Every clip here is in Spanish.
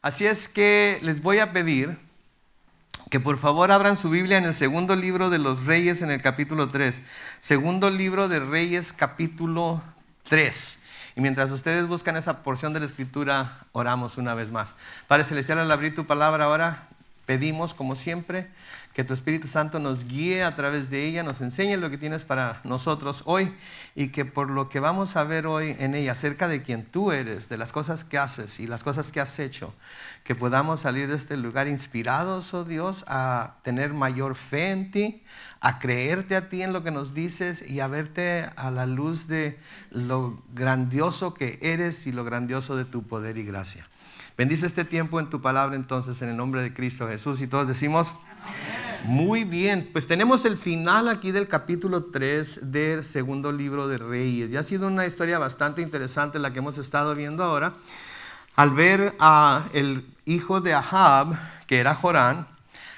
Así es que les voy a pedir que por favor abran su Biblia en el segundo libro de los Reyes, en el capítulo 3. Segundo libro de Reyes, capítulo 3. Y mientras ustedes buscan esa porción de la Escritura, oramos una vez más. Padre Celestial, al abrir tu palabra ahora, pedimos, como siempre, que tu Espíritu Santo nos guíe a través de ella, nos enseñe lo que tienes para nosotros hoy, y que por lo que vamos a ver hoy en ella, acerca de quién tú eres, de las cosas que haces y las cosas que has hecho, que podamos salir de este lugar inspirados, oh Dios, a tener mayor fe en ti, a creerte a ti en lo que nos dices y a verte a la luz de lo grandioso que eres y lo grandioso de tu poder y gracia. Bendice este tiempo en tu palabra entonces, en el nombre de Cristo Jesús, y todos decimos amén. Muy bien, pues tenemos el final aquí del capítulo 3 del segundo libro de Reyes. Ya ha sido una historia bastante interesante la que hemos estado viendo ahora, al ver a el hijo de Ahab, que era Jorán,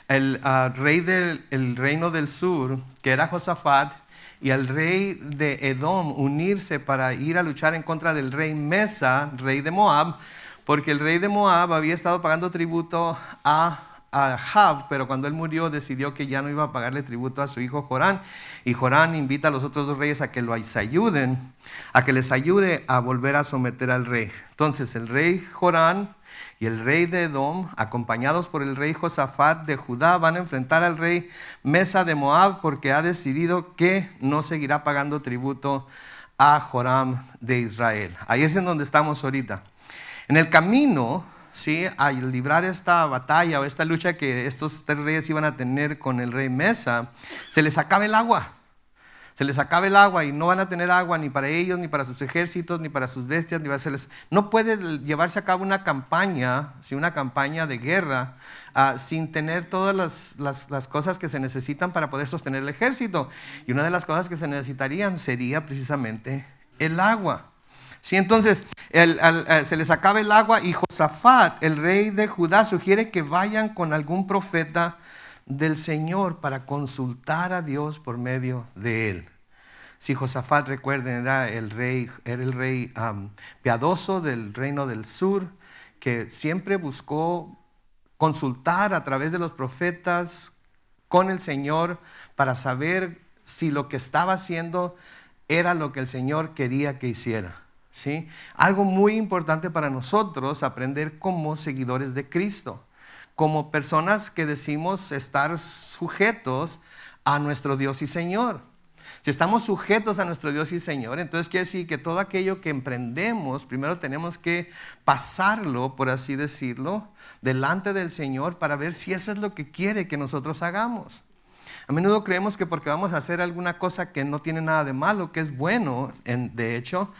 el rey del reino del sur, que era Josafat, y al rey de Edom unirse para ir a luchar en contra del rey Mesa, rey de Moab, porque el rey de Moab había estado pagando tributo a Ahab, pero cuando él murió decidió que ya no iba a pagarle tributo a su hijo Jorán, y Jorán invita a los otros dos reyes a que les ayude a volver a someter al rey. Entonces el rey Jorán y el rey de Edom, acompañados por el rey Josafat de Judá, van a enfrentar al rey Mesa de Moab, porque ha decidido que no seguirá pagando tributo a Joram de Israel. Ahí es en donde estamos ahorita. En el camino, ¿sí?, al librar esta batalla o esta lucha que estos tres reyes iban a tener con el rey Mesa, se les acaba el agua. Se les acaba el agua y no van a tener agua ni para ellos, ni para sus ejércitos, ni para sus bestias. No puede llevarse a cabo una campaña, ¿sí?, una campaña de guerra, sin tener todas las cosas que se necesitan para poder sostener el ejército. Y una de las cosas que se necesitarían sería precisamente el agua. Sí, entonces se les acaba el agua y Josafat, el rey de Judá, sugiere que vayan con algún profeta del Señor para consultar a Dios por medio de él. Si Josafat, recuerden, era el rey piadoso del reino del sur, que siempre buscó consultar a través de los profetas con el Señor para saber si lo que estaba haciendo era lo que el Señor quería que hiciera. ¿Sí? Algo muy importante para nosotros aprender como seguidores de Cristo, como personas que decimos estar sujetos a nuestro Dios y Señor. Si estamos sujetos a nuestro Dios y Señor, entonces quiere decir que todo aquello que emprendemos, primero tenemos que pasarlo, por así decirlo, delante del Señor para ver si eso es lo que quiere que nosotros hagamos. A menudo creemos que porque vamos a hacer alguna cosa que no tiene nada de malo, que es bueno, de hecho,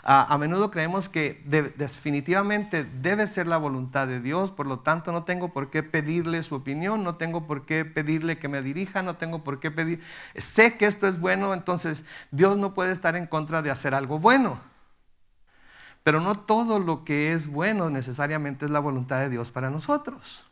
a menudo creemos que definitivamente debe ser la voluntad de Dios, por lo tanto no tengo por qué pedirle su opinión, no tengo por qué pedirle que me dirija, no tengo por qué pedir, sé que esto es bueno, entonces Dios no puede estar en contra de hacer algo bueno. Pero no todo lo que es bueno necesariamente es la voluntad de Dios para nosotros.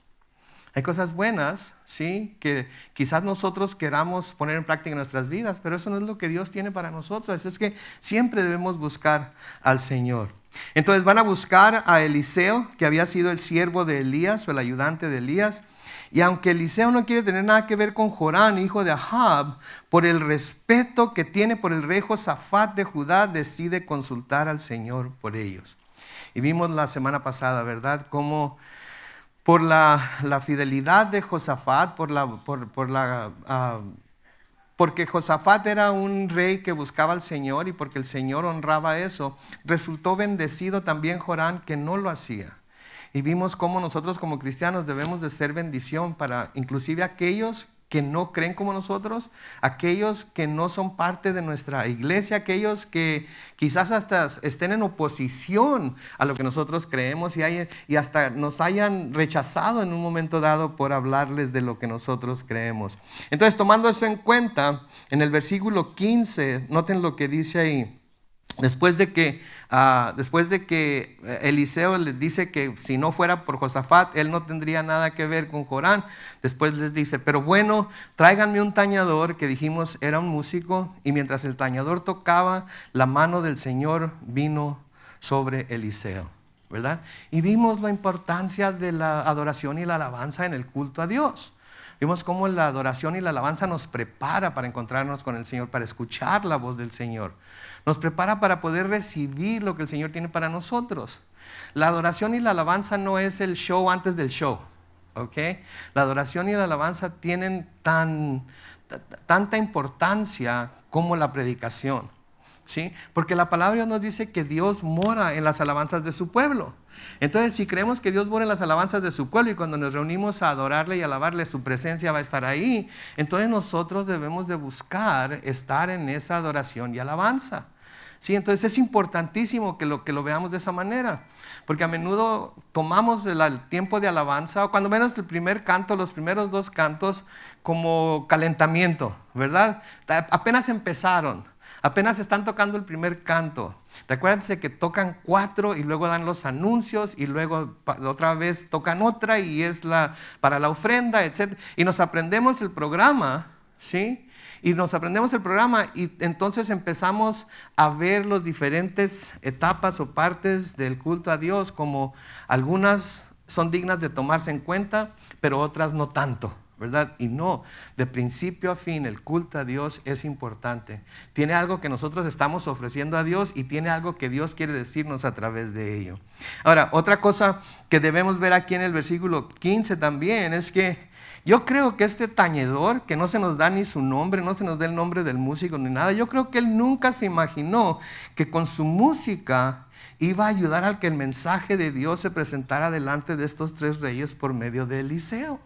Hay cosas buenas, ¿sí?, que quizás nosotros queramos poner en práctica en nuestras vidas, pero eso no es lo que Dios tiene para nosotros. Así es que siempre debemos buscar al Señor. Entonces van a buscar a Eliseo, que había sido el siervo de Elías o el ayudante de Elías. Y aunque Eliseo no quiere tener nada que ver con Jorán, hijo de Ahab, por el respeto que tiene por el rey Josafat de Judá, decide consultar al Señor por ellos. Y vimos la semana pasada, ¿verdad?, cómo por la fidelidad de Josafat, porque Josafat era un rey que buscaba al Señor y porque el Señor honraba eso, resultó bendecido también Jorán, que no lo hacía. Y vimos cómo nosotros como cristianos debemos de ser bendición para inclusive aquellos que no creen como nosotros, aquellos que no son parte de nuestra iglesia, aquellos que quizás hasta estén en oposición a lo que nosotros creemos y hasta nos hayan rechazado en un momento dado por hablarles de lo que nosotros creemos. Entonces, tomando eso en cuenta, en el versículo 15, noten lo que dice ahí. Después de que Eliseo les dice que si no fuera por Josafat, él no tendría nada que ver con Jorán. Después les dice, pero bueno, tráiganme un tañador, que dijimos era un músico, y mientras el tañador tocaba, la mano del Señor vino sobre Eliseo. ¿verdad? Y vimos la importancia de la adoración y la alabanza en el culto a Dios. Vimos cómo la adoración y la alabanza nos prepara para encontrarnos con el Señor, para escuchar la voz del Señor. Nos prepara para poder recibir lo que el Señor tiene para nosotros. La adoración y la alabanza no es el show antes del show, ¿ok? La adoración y la alabanza tienen tanta importancia como la predicación, ¿sí? Porque la palabra de Dios nos dice que Dios mora en las alabanzas de su pueblo. Entonces, si creemos que Dios mora en las alabanzas de su pueblo y cuando nos reunimos a adorarle y alabarle, su presencia va a estar ahí, entonces nosotros debemos de buscar estar en esa adoración y alabanza. Sí, entonces es importantísimo que lo veamos de esa manera, porque a menudo tomamos el tiempo de alabanza, o cuando menos el primer canto, los primeros 2 cantos, como calentamiento, ¿verdad? Apenas empezaron, apenas están tocando el primer canto. Recuérdense que tocan 4 y luego dan los anuncios y luego otra vez tocan otra y es para la ofrenda, etc. Y nos aprendemos el programa, ¿sí? Y nos aprendemos el programa y entonces empezamos a ver las diferentes etapas o partes del culto a Dios, como algunas son dignas de tomarse en cuenta, pero otras no tanto, ¿verdad? Y no, de principio a fin el culto a Dios es importante. Tiene algo que nosotros estamos ofreciendo a Dios y tiene algo que Dios quiere decirnos a través de ello. Ahora, otra cosa que debemos ver aquí en el versículo 15 también es que yo creo que este tañedor, que no se nos da ni su nombre, no se nos da el nombre del músico ni nada, yo creo que él nunca se imaginó que con su música iba a ayudar a que el mensaje de Dios se presentara delante de estos 3 reyes por medio de Eliseo.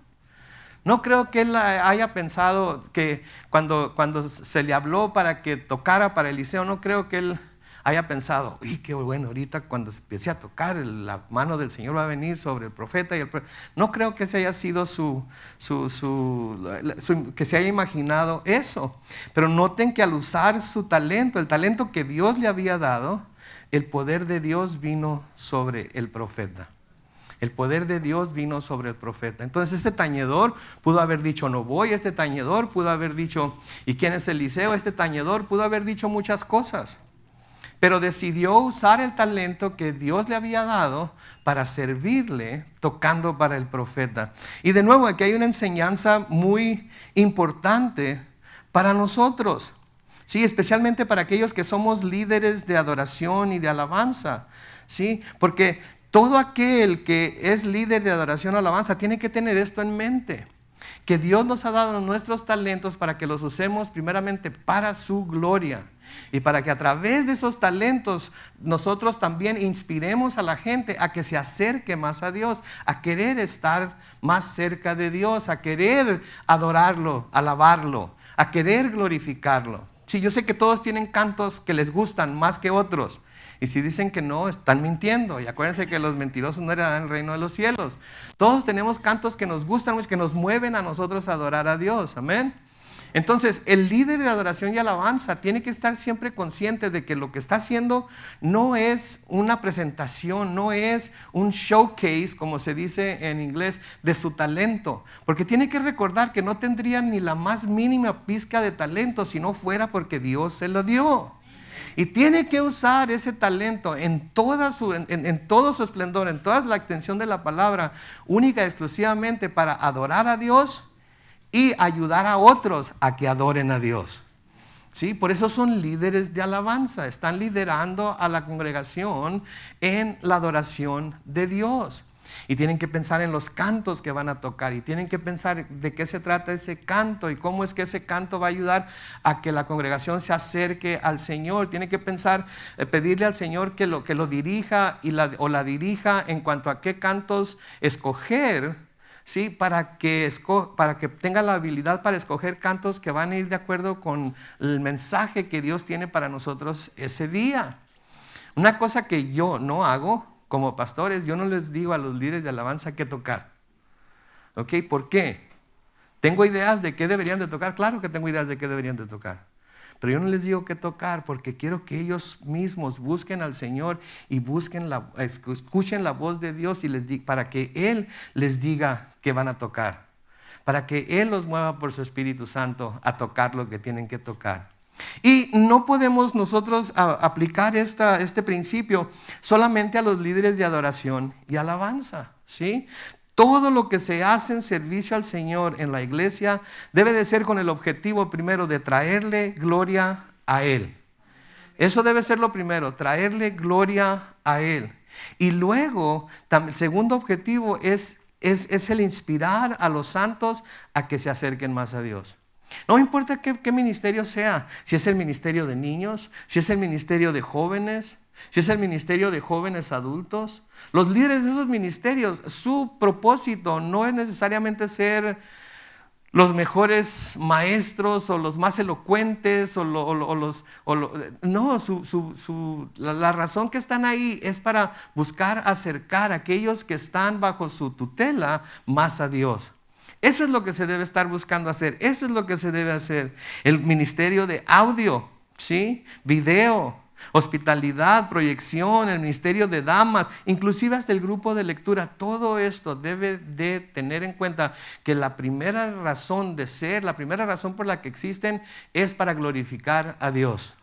No creo que él haya pensado que cuando se le habló para que tocara para Eliseo, no creo que él haya pensado, uy, qué bueno, ahorita cuando empiece a tocar, la mano del Señor va a venir sobre el profeta. No creo que ese haya sido que se haya imaginado eso. Pero noten que al usar su talento, el talento que Dios le había dado, el poder de Dios vino sobre el profeta. El poder de Dios vino sobre el profeta. Entonces este tañedor pudo haber dicho no voy, este tañedor pudo haber dicho ¿y quién es Eliseo? Este tañedor pudo haber dicho muchas cosas, pero decidió usar el talento que Dios le había dado para servirle tocando para el profeta. Y de nuevo aquí hay una enseñanza muy importante para nosotros, ¿sí? Especialmente para aquellos que somos líderes de adoración y de alabanza, ¿sí? Porque todo aquel que es líder de adoración o alabanza tiene que tener esto en mente, que Dios nos ha dado nuestros talentos para que los usemos primeramente para su gloria y para que a través de esos talentos nosotros también inspiremos a la gente a que se acerque más a Dios, a querer estar más cerca de Dios, a querer adorarlo, alabarlo, a querer glorificarlo. Sí, yo sé que todos tienen cantos que les gustan más que otros. Y si dicen que no, están mintiendo. Y acuérdense que los mentirosos no heredarán el reino de los cielos. Todos tenemos cantos que nos gustan mucho, que nos mueven a nosotros a adorar a Dios. Amén. Entonces, el líder de adoración y alabanza tiene que estar siempre consciente de que lo que está haciendo no es una presentación, no es un showcase, como se dice en inglés, de su talento. Porque tiene que recordar que no tendría ni la más mínima pizca de talento si no fuera porque Dios se lo dio. Y tiene que usar ese talento en todo su esplendor, en toda la extensión de la palabra, única y exclusivamente para adorar a Dios y ayudar a otros a que adoren a Dios. ¿Sí? Por eso son líderes de alabanza, están liderando a la congregación en la adoración de Dios. Y tienen que pensar en los cantos que van a tocar y tienen que pensar de qué se trata ese canto y cómo es que ese canto va a ayudar a que la congregación se acerque al Señor. Tienen que pensar, pedirle al Señor que lo dirija o la dirija en cuanto a qué cantos escoger, ¿sí? Para que tenga la habilidad para escoger cantos que van a ir de acuerdo con el mensaje que Dios tiene para nosotros ese día. Una cosa que yo no hago como pastores, yo no les digo a los líderes de alabanza qué tocar. ¿Ok? ¿Por qué? ¿Tengo ideas de qué deberían de tocar? Claro que tengo ideas de qué deberían de tocar. Pero yo no les digo qué tocar porque quiero que ellos mismos busquen al Señor y escuchen la voz de Dios para que Él les diga qué van a tocar. Para que Él los mueva por su Espíritu Santo a tocar lo que tienen que tocar. Y no podemos nosotros aplicar este principio solamente a los líderes de adoración y alabanza, ¿sí? Todo lo que se hace en servicio al Señor en la iglesia debe de ser con el objetivo primero de traerle gloria a Él. Eso debe ser lo primero, traerle gloria a Él. Y luego, el segundo objetivo es el inspirar a los santos a que se acerquen más a Dios. No importa qué ministerio sea, si es el ministerio de niños, si es el ministerio de jóvenes, si es el ministerio de jóvenes adultos. Los líderes de esos ministerios, su propósito no es necesariamente ser los mejores maestros o los más elocuentes la razón que están ahí es para buscar acercar a aquellos que están bajo su tutela más a Dios. Eso es lo que se debe estar buscando hacer, eso es lo que se debe hacer. El ministerio de audio, ¿sí? Video, hospitalidad, proyección, el ministerio de damas, inclusive hasta el grupo de lectura, todo esto debe de tener en cuenta que la primera razón de ser, la primera razón por la que existen es para glorificar a Dios.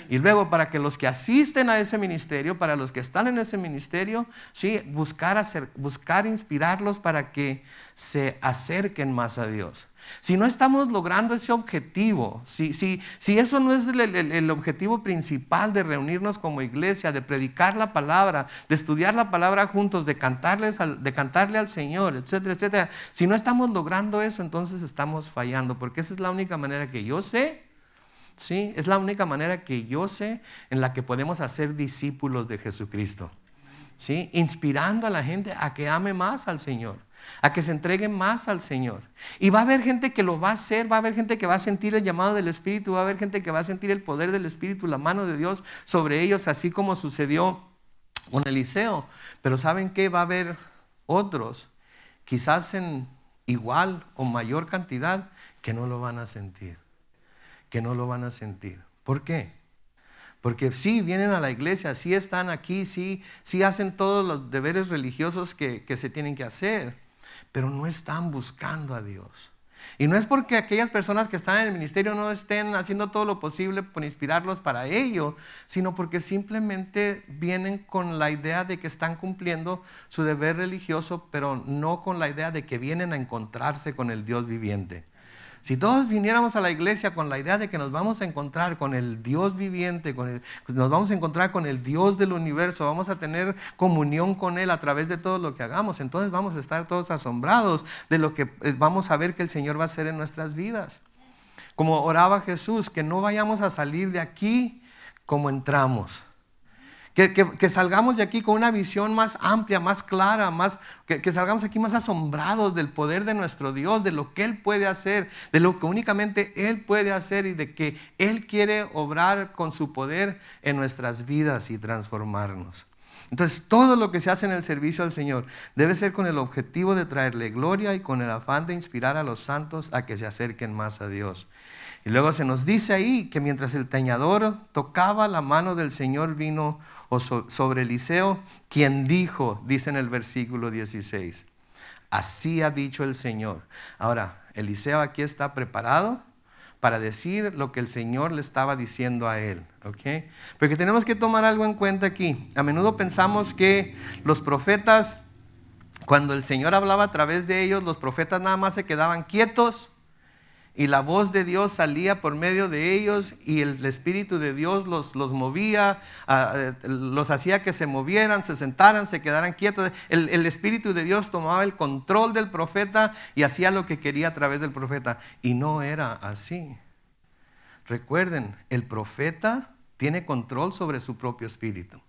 Y luego para que los que asisten a ese ministerio, para los que están en ese ministerio, ¿sí? buscar inspirarlos para que se acerquen más a Dios. Si no estamos logrando ese objetivo, si eso no es el objetivo principal de reunirnos como iglesia, de predicar la palabra, de estudiar la palabra juntos, de cantarle al Señor, etcétera, etcétera. Si no estamos logrando eso, entonces estamos fallando, porque esa es la única manera que yo sé, ¿sí? Es la única manera que yo sé en la que podemos hacer discípulos de Jesucristo, ¿sí? Inspirando a la gente a que ame más al Señor, a que se entreguen más al Señor. Y va a haber gente que lo va a hacer, va a haber gente que va a sentir el llamado del Espíritu, va a haber gente que va a sentir el poder del Espíritu, la mano de Dios sobre ellos, así como sucedió con Eliseo. Pero ¿saben qué? Va a haber otros, quizás en igual o mayor cantidad, que no lo van a sentir. ¿Por qué? Porque sí vienen a la iglesia, sí están aquí, sí hacen todos los deberes religiosos que se tienen que hacer, pero no están buscando a Dios. Y no es porque aquellas personas que están en el ministerio no estén haciendo todo lo posible por inspirarlos para ello, sino porque simplemente vienen con la idea de que están cumpliendo su deber religioso, pero no con la idea de que vienen a encontrarse con el Dios viviente. Si todos viniéramos a la iglesia con la idea de que nos vamos a encontrar con el Dios viviente, nos vamos a encontrar con el Dios del universo, vamos a tener comunión con Él a través de todo lo que hagamos, entonces vamos a estar todos asombrados de lo que vamos a ver que el Señor va a hacer en nuestras vidas. Como oraba Jesús, que no vayamos a salir de aquí como entramos. Que salgamos de aquí con una visión más amplia, más clara, que salgamos aquí más asombrados del poder de nuestro Dios, de lo que Él puede hacer, de lo que únicamente Él puede hacer y de que Él quiere obrar con su poder en nuestras vidas y transformarnos. Entonces, todo lo que se hace en el servicio al Señor debe ser con el objetivo de traerle gloria y con el afán de inspirar a los santos a que se acerquen más a Dios. Y luego se nos dice ahí que mientras el tañador tocaba, la mano del Señor vino sobre Eliseo, quien dijo, dice en el versículo 16, así ha dicho el Señor. Ahora, Eliseo aquí está preparado para decir lo que el Señor le estaba diciendo a él, ¿ok? Porque tenemos que tomar algo en cuenta aquí. A menudo pensamos que los profetas, cuando el Señor hablaba a través de ellos, los profetas nada más se quedaban quietos y la voz de Dios salía por medio de ellos y el Espíritu de Dios los movía, los hacía que se movieran, se sentaran, se quedaran quietos. El Espíritu de Dios tomaba el control del profeta y hacía lo que quería a través del profeta. Y no era así. Recuerden, el profeta tiene control sobre su propio espíritu,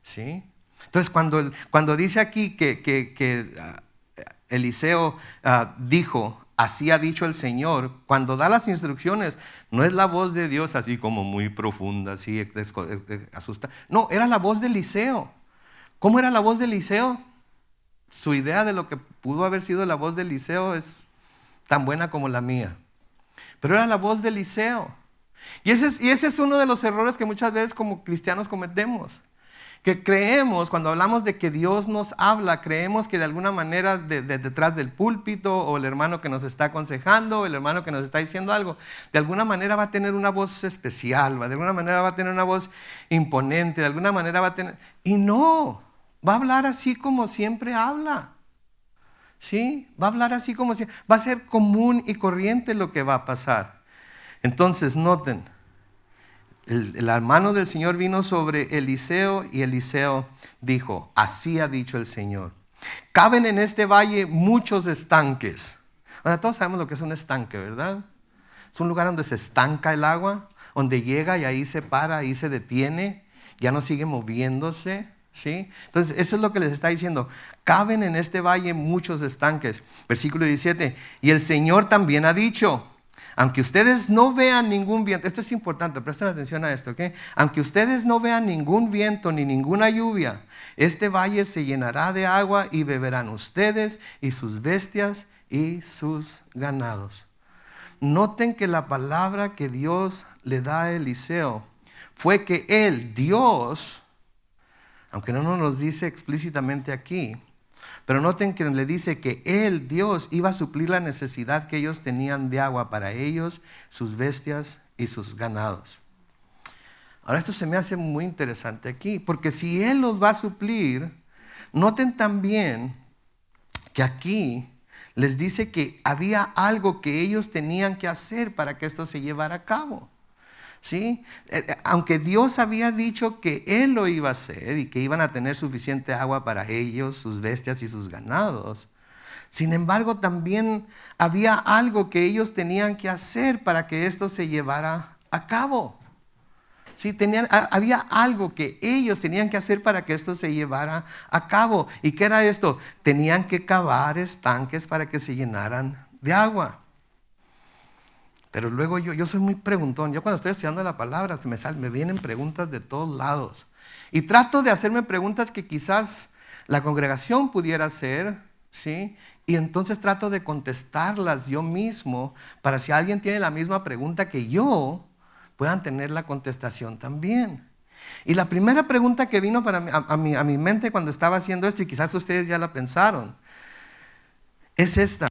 ¿sí? Entonces, cuando dice aquí que Eliseo dijo, así ha dicho el Señor, cuando da las instrucciones, no es la voz de Dios así como muy profunda, así asusta. No, era la voz de Eliseo. ¿Cómo era la voz de Eliseo? Su idea de lo que pudo haber sido la voz de Eliseo es tan buena como la mía. Pero era la voz de Eliseo. Y ese es uno de los errores que muchas veces como cristianos cometemos. Que creemos, cuando hablamos de que Dios nos habla, creemos que de alguna manera detrás del púlpito, o el hermano que nos está aconsejando, o el hermano que nos está diciendo algo, de alguna manera va a tener una voz especial, de alguna manera va a tener una voz imponente, de alguna manera va a tener... Y no, va a hablar así como siempre habla. ¿Sí? Va a hablar así como siempre. Va a ser común y corriente lo que va a pasar. Entonces, noten. La mano del Señor vino sobre Eliseo y Eliseo dijo, así ha dicho el Señor, caben en este valle muchos estanques. Ahora todos sabemos lo que es un estanque, ¿verdad? Es un lugar donde se estanca el agua, donde llega y ahí se para, ahí se detiene, ya no sigue moviéndose, ¿sí? Entonces eso es lo que les está diciendo, caben en este valle muchos estanques. Versículo 17, y el Señor también ha dicho, aunque ustedes no vean ningún viento, esto es importante, presten atención a esto, ¿ok? Aunque ustedes no vean ningún viento ni ninguna lluvia, este valle se llenará de agua y beberán ustedes y sus bestias y sus ganados. Noten que la palabra que Dios le da a Eliseo fue que él, Dios, aunque no nos dice explícitamente aquí, pero noten que le dice que él, Dios, iba a suplir la necesidad que ellos tenían de agua para ellos, sus bestias y sus ganados. Ahora esto se me hace muy interesante aquí, porque si él los va a suplir, noten también que aquí les dice que había algo que ellos tenían que hacer para que esto se llevara a cabo. ¿Sí? Aunque Dios había dicho que Él lo iba a hacer y que iban a tener suficiente agua para ellos, sus bestias y sus ganados, sin embargo también había algo que ellos tenían que hacer para que esto se llevara a cabo. ¿Sí? Había algo que ellos tenían que hacer para que esto se llevara a cabo. ¿Y qué era esto? Tenían que cavar estanques para que se llenaran de agua. Pero luego yo soy muy preguntón. Yo cuando estoy estudiando la palabra me vienen preguntas de todos lados. Y trato de hacerme preguntas que quizás la congregación pudiera hacer, ¿sí? Y entonces trato de contestarlas yo mismo para si alguien tiene la misma pregunta que yo, puedan tener la contestación también. Y la primera pregunta que vino a mi mente cuando estaba haciendo esto, y quizás ustedes ya la pensaron, es esta.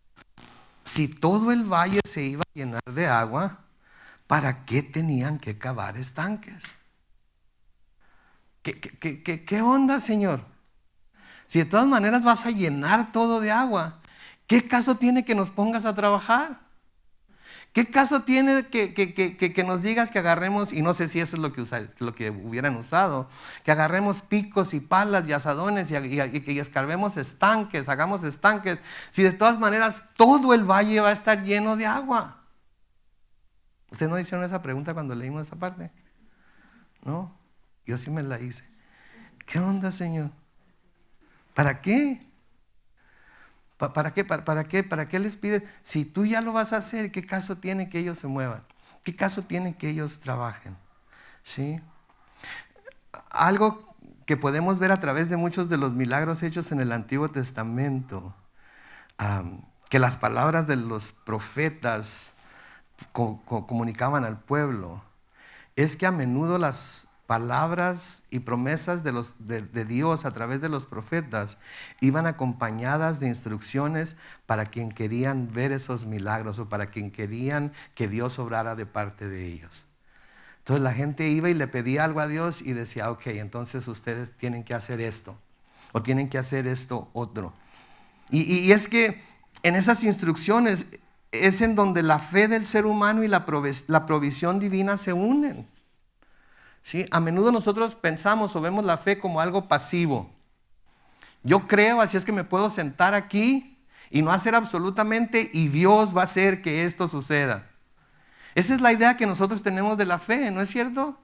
Si todo el valle se iba a llenar de agua, ¿para qué tenían que cavar estanques? ¿Qué onda, Señor? Si de todas maneras vas a llenar todo de agua, ¿qué caso tiene que nos pongas a trabajar? ¿Qué caso tiene que nos digas que agarremos, y no sé si eso es lo que hubieran usado, que agarremos picos y palas y azadones y escarbemos estanques, hagamos estanques, si de todas maneras todo el valle va a estar lleno de agua? ¿Ustedes no hicieron esa pregunta cuando leímos esa parte? No, yo sí me la hice. ¿Qué onda, Señor? ¿Para qué? ¿Para qué? ¿Para qué les pides? Si tú ya lo vas a hacer, ¿qué caso tiene que ellos se muevan? ¿Qué caso tiene que ellos trabajen? ¿Sí? Algo que podemos ver a través de muchos de los milagros hechos en el Antiguo Testamento, que las palabras de los profetas comunicaban al pueblo, es que a menudo las palabras y promesas de Dios a través de los profetas iban acompañadas de instrucciones para quien querían ver esos milagros o para quien querían que Dios obrara de parte de ellos. Entonces la gente iba y le pedía algo a Dios y decía, ok, entonces ustedes tienen que hacer esto o tienen que hacer esto otro. Y es que en esas instrucciones es en donde la fe del ser humano y la provisión divina se unen. ¿Sí? A menudo nosotros pensamos o vemos la fe como algo pasivo. Yo creo, así es que me puedo sentar aquí y no hacer absolutamente, y Dios va a hacer que esto suceda. Esa es la idea que nosotros tenemos de la fe, ¿no es cierto?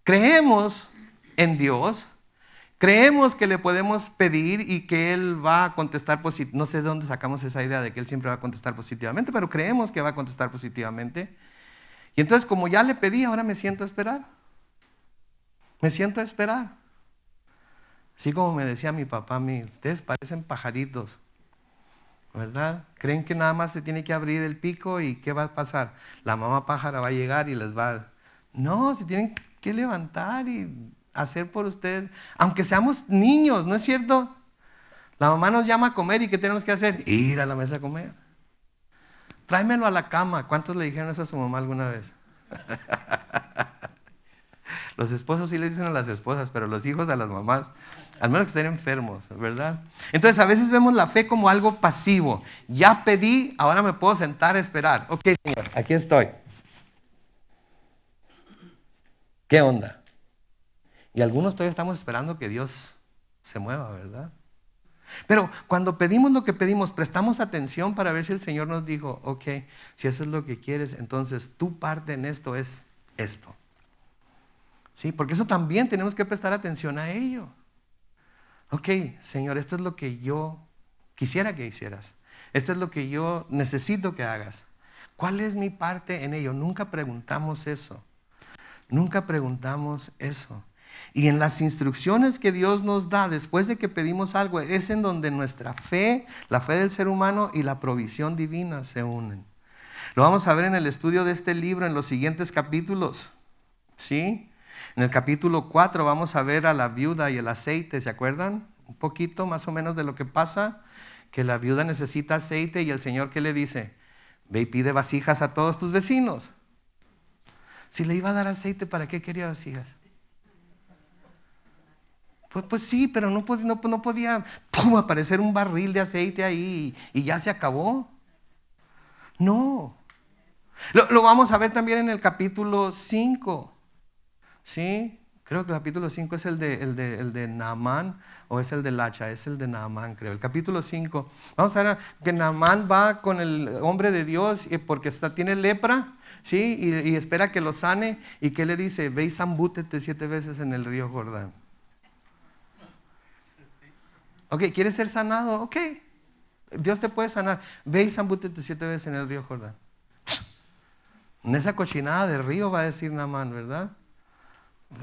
Creemos en Dios, creemos que le podemos pedir y que Él va a contestar positivamente. No sé de dónde sacamos esa idea de que Él siempre va a contestar positivamente, pero creemos que va a contestar positivamente. Y entonces, como ya le pedí, ahora me siento a esperar. Me siento a esperar. Así como me decía mi papá a mí, ustedes parecen pajaritos, ¿verdad? Creen que nada más se tiene que abrir el pico y ¿qué va a pasar? La mamá pájara va a llegar y les va a... No, se tienen que levantar y hacer por ustedes, aunque seamos niños, ¿no es cierto? La mamá nos llama a comer y ¿qué tenemos que hacer? Ir a la mesa a comer. Tráemelo a la cama. ¿Cuántos le dijeron eso a su mamá alguna vez? Los esposos sí les dicen a las esposas, pero los hijos a las mamás, al menos que estén enfermos, ¿verdad? Entonces a veces vemos la fe como algo pasivo. Ya pedí, ahora me puedo sentar a esperar. Ok, Señor, aquí estoy. ¿Qué onda? Y algunos todavía estamos esperando que Dios se mueva, ¿verdad? Pero cuando pedimos lo que pedimos, prestamos atención para ver si el Señor nos dijo, ok, si eso es lo que quieres, entonces tu parte en esto es esto. Sí, porque eso también tenemos que prestar atención a ello. Ok, Señor, esto es lo que yo quisiera que hicieras. Esto es lo que yo necesito que hagas. ¿Cuál es mi parte en ello? Nunca preguntamos eso. Nunca preguntamos eso. Y en las instrucciones que Dios nos da después de que pedimos algo, es en donde nuestra fe, la fe del ser humano y la provisión divina se unen. Lo vamos a ver en el estudio de este libro en los siguientes capítulos. ¿Sí? En el capítulo 4 vamos a ver a la viuda y el aceite, ¿se acuerdan? Un poquito más o menos de lo que pasa, que la viuda necesita aceite y el Señor, ¿qué le dice? Ve y pide vasijas a todos tus vecinos. Si le iba a dar aceite, ¿para qué quería vasijas? Pues sí, pero no podía aparecer un barril de aceite ahí y ya se acabó. No. Lo vamos a ver también en el capítulo 5. ¿Sí? Creo que el capítulo 5 es el de Naamán o es el de Lacha, es el de Naamán, creo. El capítulo 5. Vamos a ver que Naamán va con el hombre de Dios porque tiene lepra, ¿sí? Y espera que lo sane. ¿Y qué le dice? Ve y zambútete 7 veces en el río Jordán. Ok, ¿quieres ser sanado? Ok, Dios te puede sanar. Ve y zambútete 7 veces en el río Jordán. En esa cochinada de río va a decir Naamán, ¿verdad?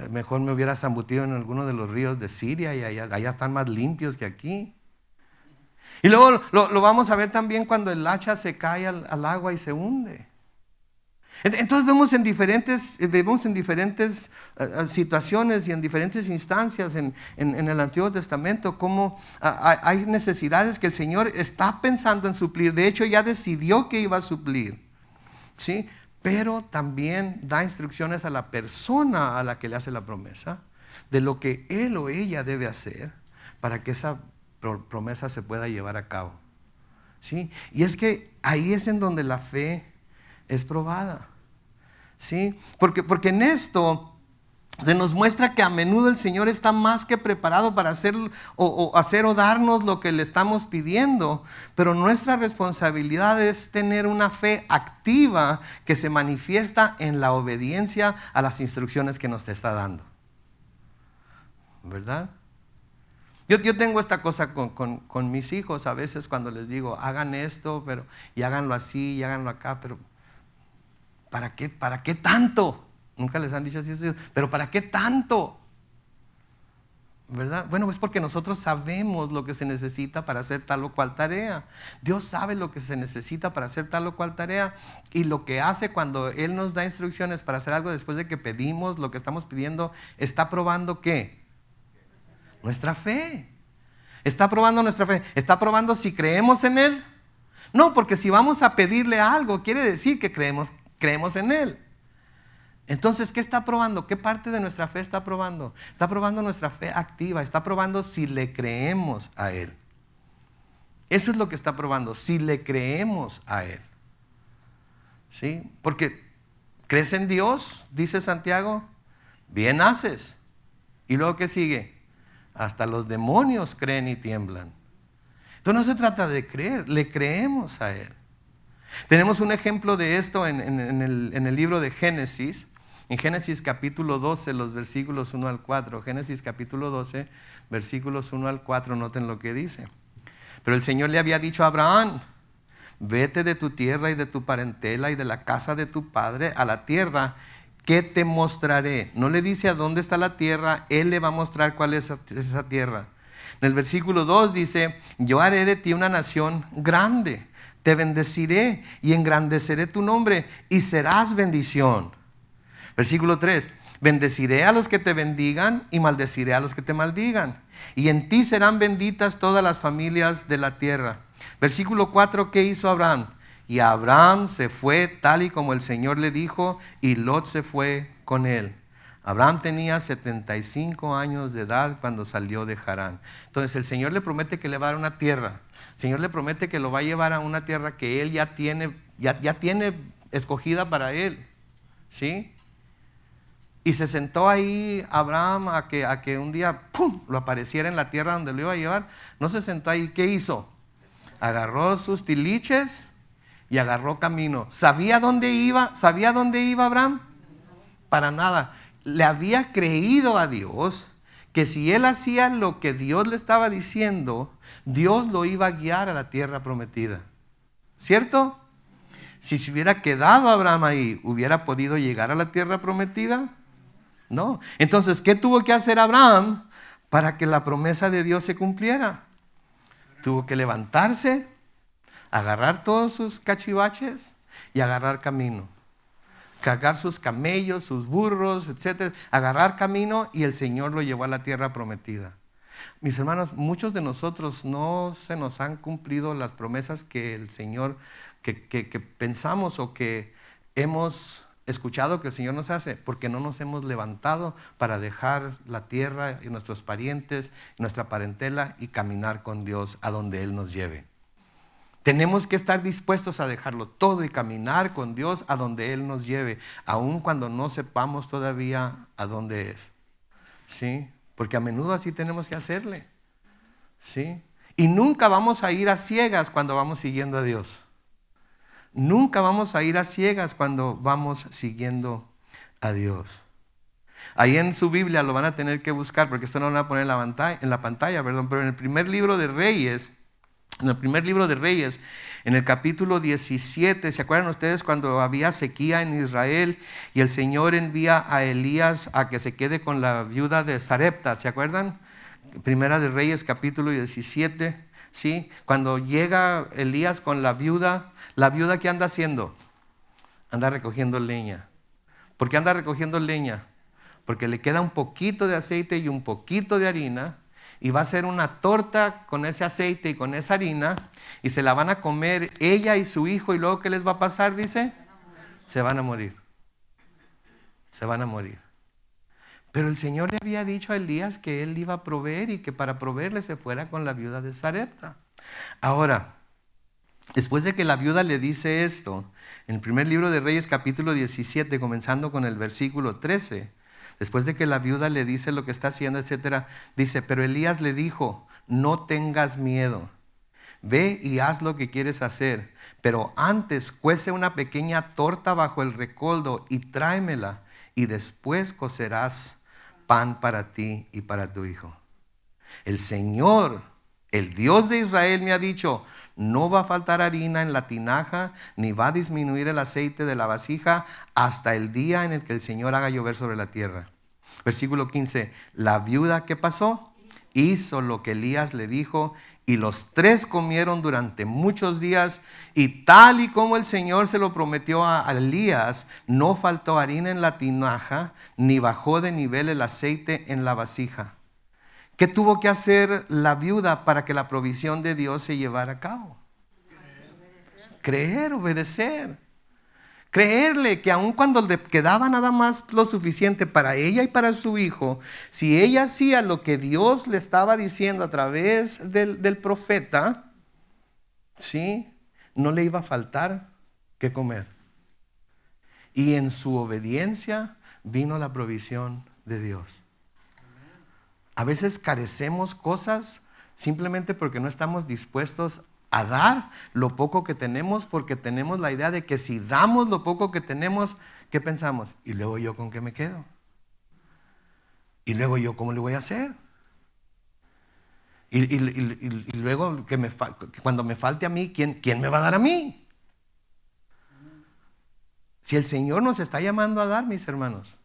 Mejor me hubiera zambutido en alguno de los ríos de Siria y allá están más limpios que aquí. Y luego lo vamos a ver también cuando el hacha se cae al agua y se hunde. Entonces vemos en diferentes situaciones y en diferentes instancias en el Antiguo Testamento cómo hay necesidades que el Señor está pensando en suplir. De hecho ya decidió que iba a suplir, ¿sí? Pero también da instrucciones a la persona a la que le hace la promesa de lo que él o ella debe hacer para que esa promesa se pueda llevar a cabo, ¿sí? Y es que ahí es en donde la fe es probada, ¿sí? Porque en esto se nos muestra que a menudo el Señor está más que preparado para hacer o darnos lo que le estamos pidiendo, pero nuestra responsabilidad es tener una fe activa que se manifiesta en la obediencia a las instrucciones que nos está dando, ¿verdad? Yo tengo esta cosa con mis hijos a veces cuando les digo, hagan esto, y háganlo así, y háganlo acá, pero ¿para qué tanto? Nunca les han dicho así, pero ¿para qué tanto? ¿Verdad? Bueno, es porque nosotros sabemos lo que se necesita para hacer tal o cual tarea. Dios sabe lo que se necesita para hacer tal o cual tarea, y lo que hace cuando Él nos da instrucciones para hacer algo después de que pedimos lo que estamos pidiendo, está probando ¿qué? Nuestra fe. Está probando nuestra fe. Está probando si creemos en Él. No, porque si vamos a pedirle algo, quiere decir que creemos en Él. Entonces, ¿qué está probando? ¿Qué parte de nuestra fe está probando? Está probando nuestra fe activa, está probando si le creemos a Él. Eso es lo que está probando, si le creemos a Él. ¿Sí? Porque ¿crees en Dios? Dice Santiago, bien haces. ¿Y luego qué sigue? Hasta los demonios creen y tiemblan. Entonces no se trata de creer, le creemos a Él. Tenemos un ejemplo de esto en el libro de Génesis. En Génesis capítulo 12, los versículos 1 al 4. Génesis capítulo 12, versículos 1 al 4, noten lo que dice. Pero el Señor le había dicho a Abraham, vete de tu tierra y de tu parentela y de la casa de tu padre a la tierra que te mostraré. No le dice a dónde está la tierra, Él le va a mostrar cuál es esa tierra. En el versículo 2 dice, yo haré de ti una nación grande, te bendeciré y engrandeceré tu nombre y serás bendición. Versículo 3, Bendeciré a los que te bendigan y maldeciré a los que te maldigan. Y en ti serán benditas todas las familias de la tierra. Versículo 4, ¿qué hizo Abraham? Y Abraham se fue tal y como el Señor le dijo, y Lot se fue con él. Abraham tenía 75 años de edad cuando salió de Harán. Entonces el Señor le promete que le va a dar una tierra. El Señor le promete que lo va a llevar a una tierra que él ya tiene escogida para él. ¿Sí? Y se sentó ahí Abraham a que un día ¡pum!, lo apareciera en la tierra donde lo iba a llevar. No se sentó ahí. ¿Qué hizo? Agarró sus tiliches y agarró camino. ¿Sabía dónde iba? ¿Sabía dónde iba Abraham? Para nada. Le había creído a Dios que si él hacía lo que Dios le estaba diciendo, Dios lo iba a guiar a la tierra prometida. ¿Cierto? Si se hubiera quedado Abraham ahí, ¿hubiera podido llegar a la tierra prometida? No. Entonces, ¿qué tuvo que hacer Abraham para que la promesa de Dios se cumpliera? Tuvo que levantarse, agarrar todos sus cachivaches y agarrar camino. Cargar sus camellos, sus burros, etc. Agarrar camino, y el Señor lo llevó a la tierra prometida. Mis hermanos, muchos de nosotros no se nos han cumplido las promesas que el Señor, que pensamos o que hemos escuchado que el Señor nos hace, porque no nos hemos levantado para dejar la tierra y nuestros parientes, nuestra parentela, y caminar con Dios a donde Él nos lleve. Tenemos que estar dispuestos a dejarlo todo y caminar con Dios a donde Él nos lleve, aun cuando no sepamos todavía a dónde es. ¿Sí? Porque a menudo así tenemos que hacerle. ¿Sí? Y nunca vamos a ir a ciegas cuando vamos siguiendo a Dios. Nunca vamos a ir a ciegas cuando vamos siguiendo a Dios. Ahí en su Biblia lo van a tener que buscar, porque esto no lo van a poner en la pantalla, perdón, pero en el primer libro de Reyes, en el capítulo 17, ¿se acuerdan ustedes cuando había sequía en Israel y el Señor envía a Elías a que se quede con la viuda de Sarepta? ¿Se acuerdan? Primera de Reyes, capítulo 17, ¿sí? Cuando llega Elías con la viuda, ¿qué anda haciendo? Anda recogiendo leña. ¿Por qué anda recogiendo leña? Porque le queda un poquito de aceite y un poquito de harina, y va a hacer una torta con ese aceite y con esa harina, y se la van a comer ella y su hijo, y luego ¿qué les va a pasar? Dice, se van a morir. Se van a morir. Pero el Señor le había dicho a Elías que él iba a proveer, y que para proveerle se fuera con la viuda de Sarepta. Ahora, después de que la viuda le dice esto, en el primer libro de Reyes, capítulo 17, comenzando con el versículo 13, después de que la viuda le dice lo que está haciendo, etcétera, dice, pero Elías le dijo, no tengas miedo, ve y haz lo que quieres hacer, pero antes cuece una pequeña torta bajo el recoldo y tráemela, y después cocerás pan para ti y para tu hijo. El Señor, el Dios de Israel, me ha dicho, no va a faltar harina en la tinaja, ni va a disminuir el aceite de la vasija hasta el día en el que el Señor haga llover sobre la tierra. Versículo 15, la viuda, ¿qué pasó? Hizo lo que Elías le dijo, y los tres comieron durante muchos días, y tal y como el Señor se lo prometió a Elías, no faltó harina en la tinaja, ni bajó de nivel el aceite en la vasija. ¿Qué tuvo que hacer la viuda para que la provisión de Dios se llevara a cabo? Creer, obedecer. Creerle que aun cuando le quedaba nada más lo suficiente para ella y para su hijo, si ella hacía lo que Dios le estaba diciendo a través del profeta, ¿sí?, no le iba a faltar qué comer. Y en su obediencia vino la provisión de Dios. A veces carecemos cosas simplemente porque no estamos dispuestos a dar lo poco que tenemos, porque tenemos la idea de que si damos lo poco que tenemos, ¿qué pensamos? ¿Y luego yo con qué me quedo? ¿Y luego yo cómo le voy a hacer? Y luego cuando me falte a mí, ¿quién me va a dar a mí? Si el Señor nos está llamando a dar, mis hermanos,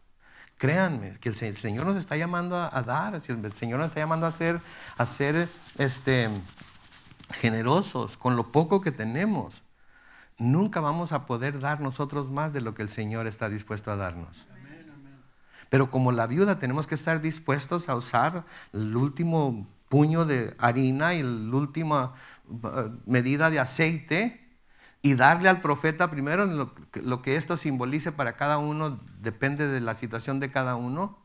créanme que el Señor nos está llamando a dar, si el Señor nos está llamando a ser generosos con lo poco que tenemos. Nunca vamos a poder dar nosotros más de lo que el Señor está dispuesto a darnos. Pero como la viuda tenemos que estar dispuestos a usar el último puño de harina y la última medida de aceite y darle al profeta primero lo que esto simbolice para cada uno, depende de la situación de cada uno,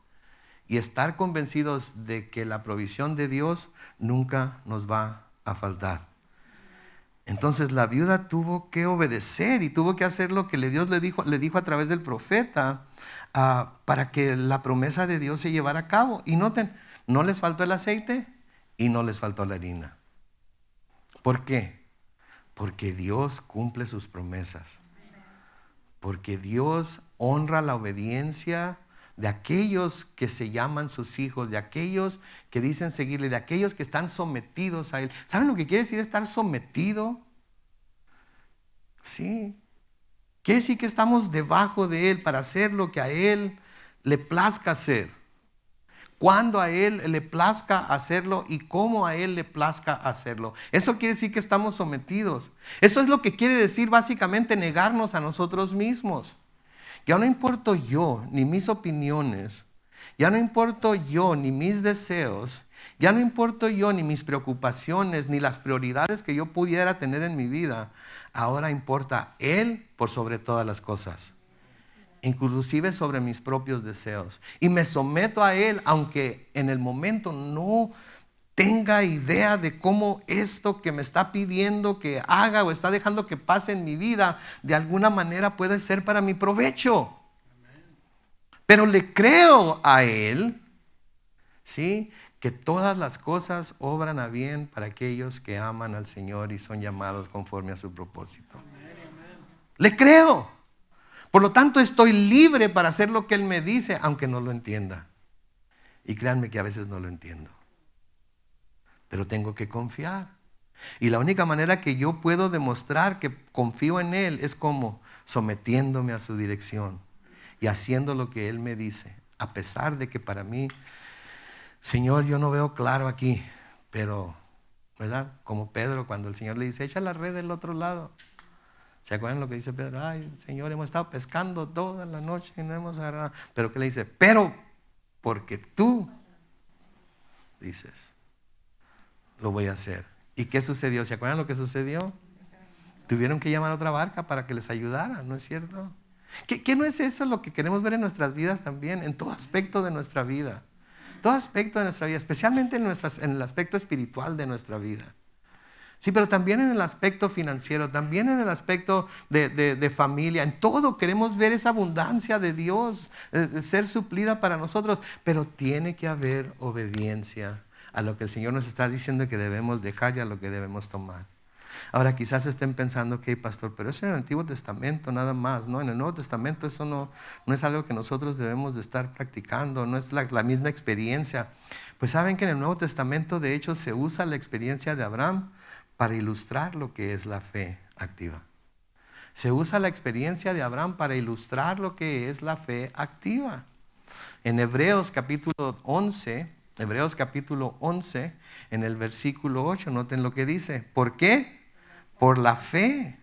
y estar convencidos de que la provisión de Dios nunca nos va a faltar. Entonces la viuda tuvo que obedecer y tuvo que hacer lo que Dios le dijo a través del profeta para que la promesa de Dios se llevara a cabo. Y noten, no les faltó el aceite y no les faltó la harina. ¿Por qué? Porque Dios cumple sus promesas. Porque Dios honra la obediencia de aquellos que se llaman sus hijos, de aquellos que dicen seguirle, de aquellos que están sometidos a Él. ¿Saben lo que quiere decir estar sometido? Sí. Quiere decir que estamos debajo de Él para hacer lo que a Él le plazca hacer. Cuando a Él le plazca hacerlo y cómo a Él le plazca hacerlo. Eso quiere decir que estamos sometidos. Eso es lo que quiere decir básicamente negarnos a nosotros mismos. Ya no importo yo ni mis opiniones, ya no importo yo ni mis deseos, ya no importo yo ni mis preocupaciones, ni las prioridades que yo pudiera tener en mi vida. Ahora importa Él por sobre todas las cosas, inclusive sobre mis propios deseos. Y me someto a Él, aunque en el momento no tenga idea de cómo esto que me está pidiendo que haga o está dejando que pase en mi vida, de alguna manera puede ser para mi provecho. Pero le creo a Él, ¿sí?, que todas las cosas obran a bien para aquellos que aman al Señor y son llamados conforme a su propósito. Le creo. Por lo tanto, estoy libre para hacer lo que Él me dice, aunque no lo entienda. Y créanme que a veces no lo entiendo. Pero tengo que confiar. Y la única manera que yo puedo demostrar que confío en Él es como sometiéndome a su dirección y haciendo lo que Él me dice. A pesar de que para mí, Señor, yo no veo claro aquí, pero, ¿verdad? Como Pedro, cuando el Señor le dice, echa la red del otro lado. ¿Se acuerdan lo que dice Pedro? Ay, Señor, hemos estado pescando toda la noche y no hemos agarrado. Pero ¿qué le dice? Pero porque tú dices, lo voy a hacer. ¿Y qué sucedió? ¿Se acuerdan lo que sucedió? Tuvieron que llamar a otra barca para que les ayudara, ¿no es cierto? ¿Qué no es eso lo que queremos ver en nuestras vidas también? En todo aspecto de nuestra vida. Todo aspecto de nuestra vida, especialmente en el aspecto espiritual de nuestra vida. Sí, pero también en el aspecto financiero, también en el aspecto de familia. En todo queremos ver esa abundancia de Dios, de ser suplida para nosotros. Pero tiene que haber obediencia a lo que el Señor nos está diciendo que debemos dejar y a lo que debemos tomar. Ahora quizás estén pensando, ok, pastor, pero eso en el Antiguo Testamento nada más, ¿no? En el Nuevo Testamento eso no es algo que nosotros debemos de estar practicando, no es la misma experiencia. Pues saben que en el Nuevo Testamento de hecho se usa la experiencia de Abraham para ilustrar lo que es la fe activa. Se usa la experiencia de Abraham para ilustrar lo que es la fe activa. En Hebreos capítulo 11, en el versículo 8, noten lo que dice. ¿Por qué? Por la fe.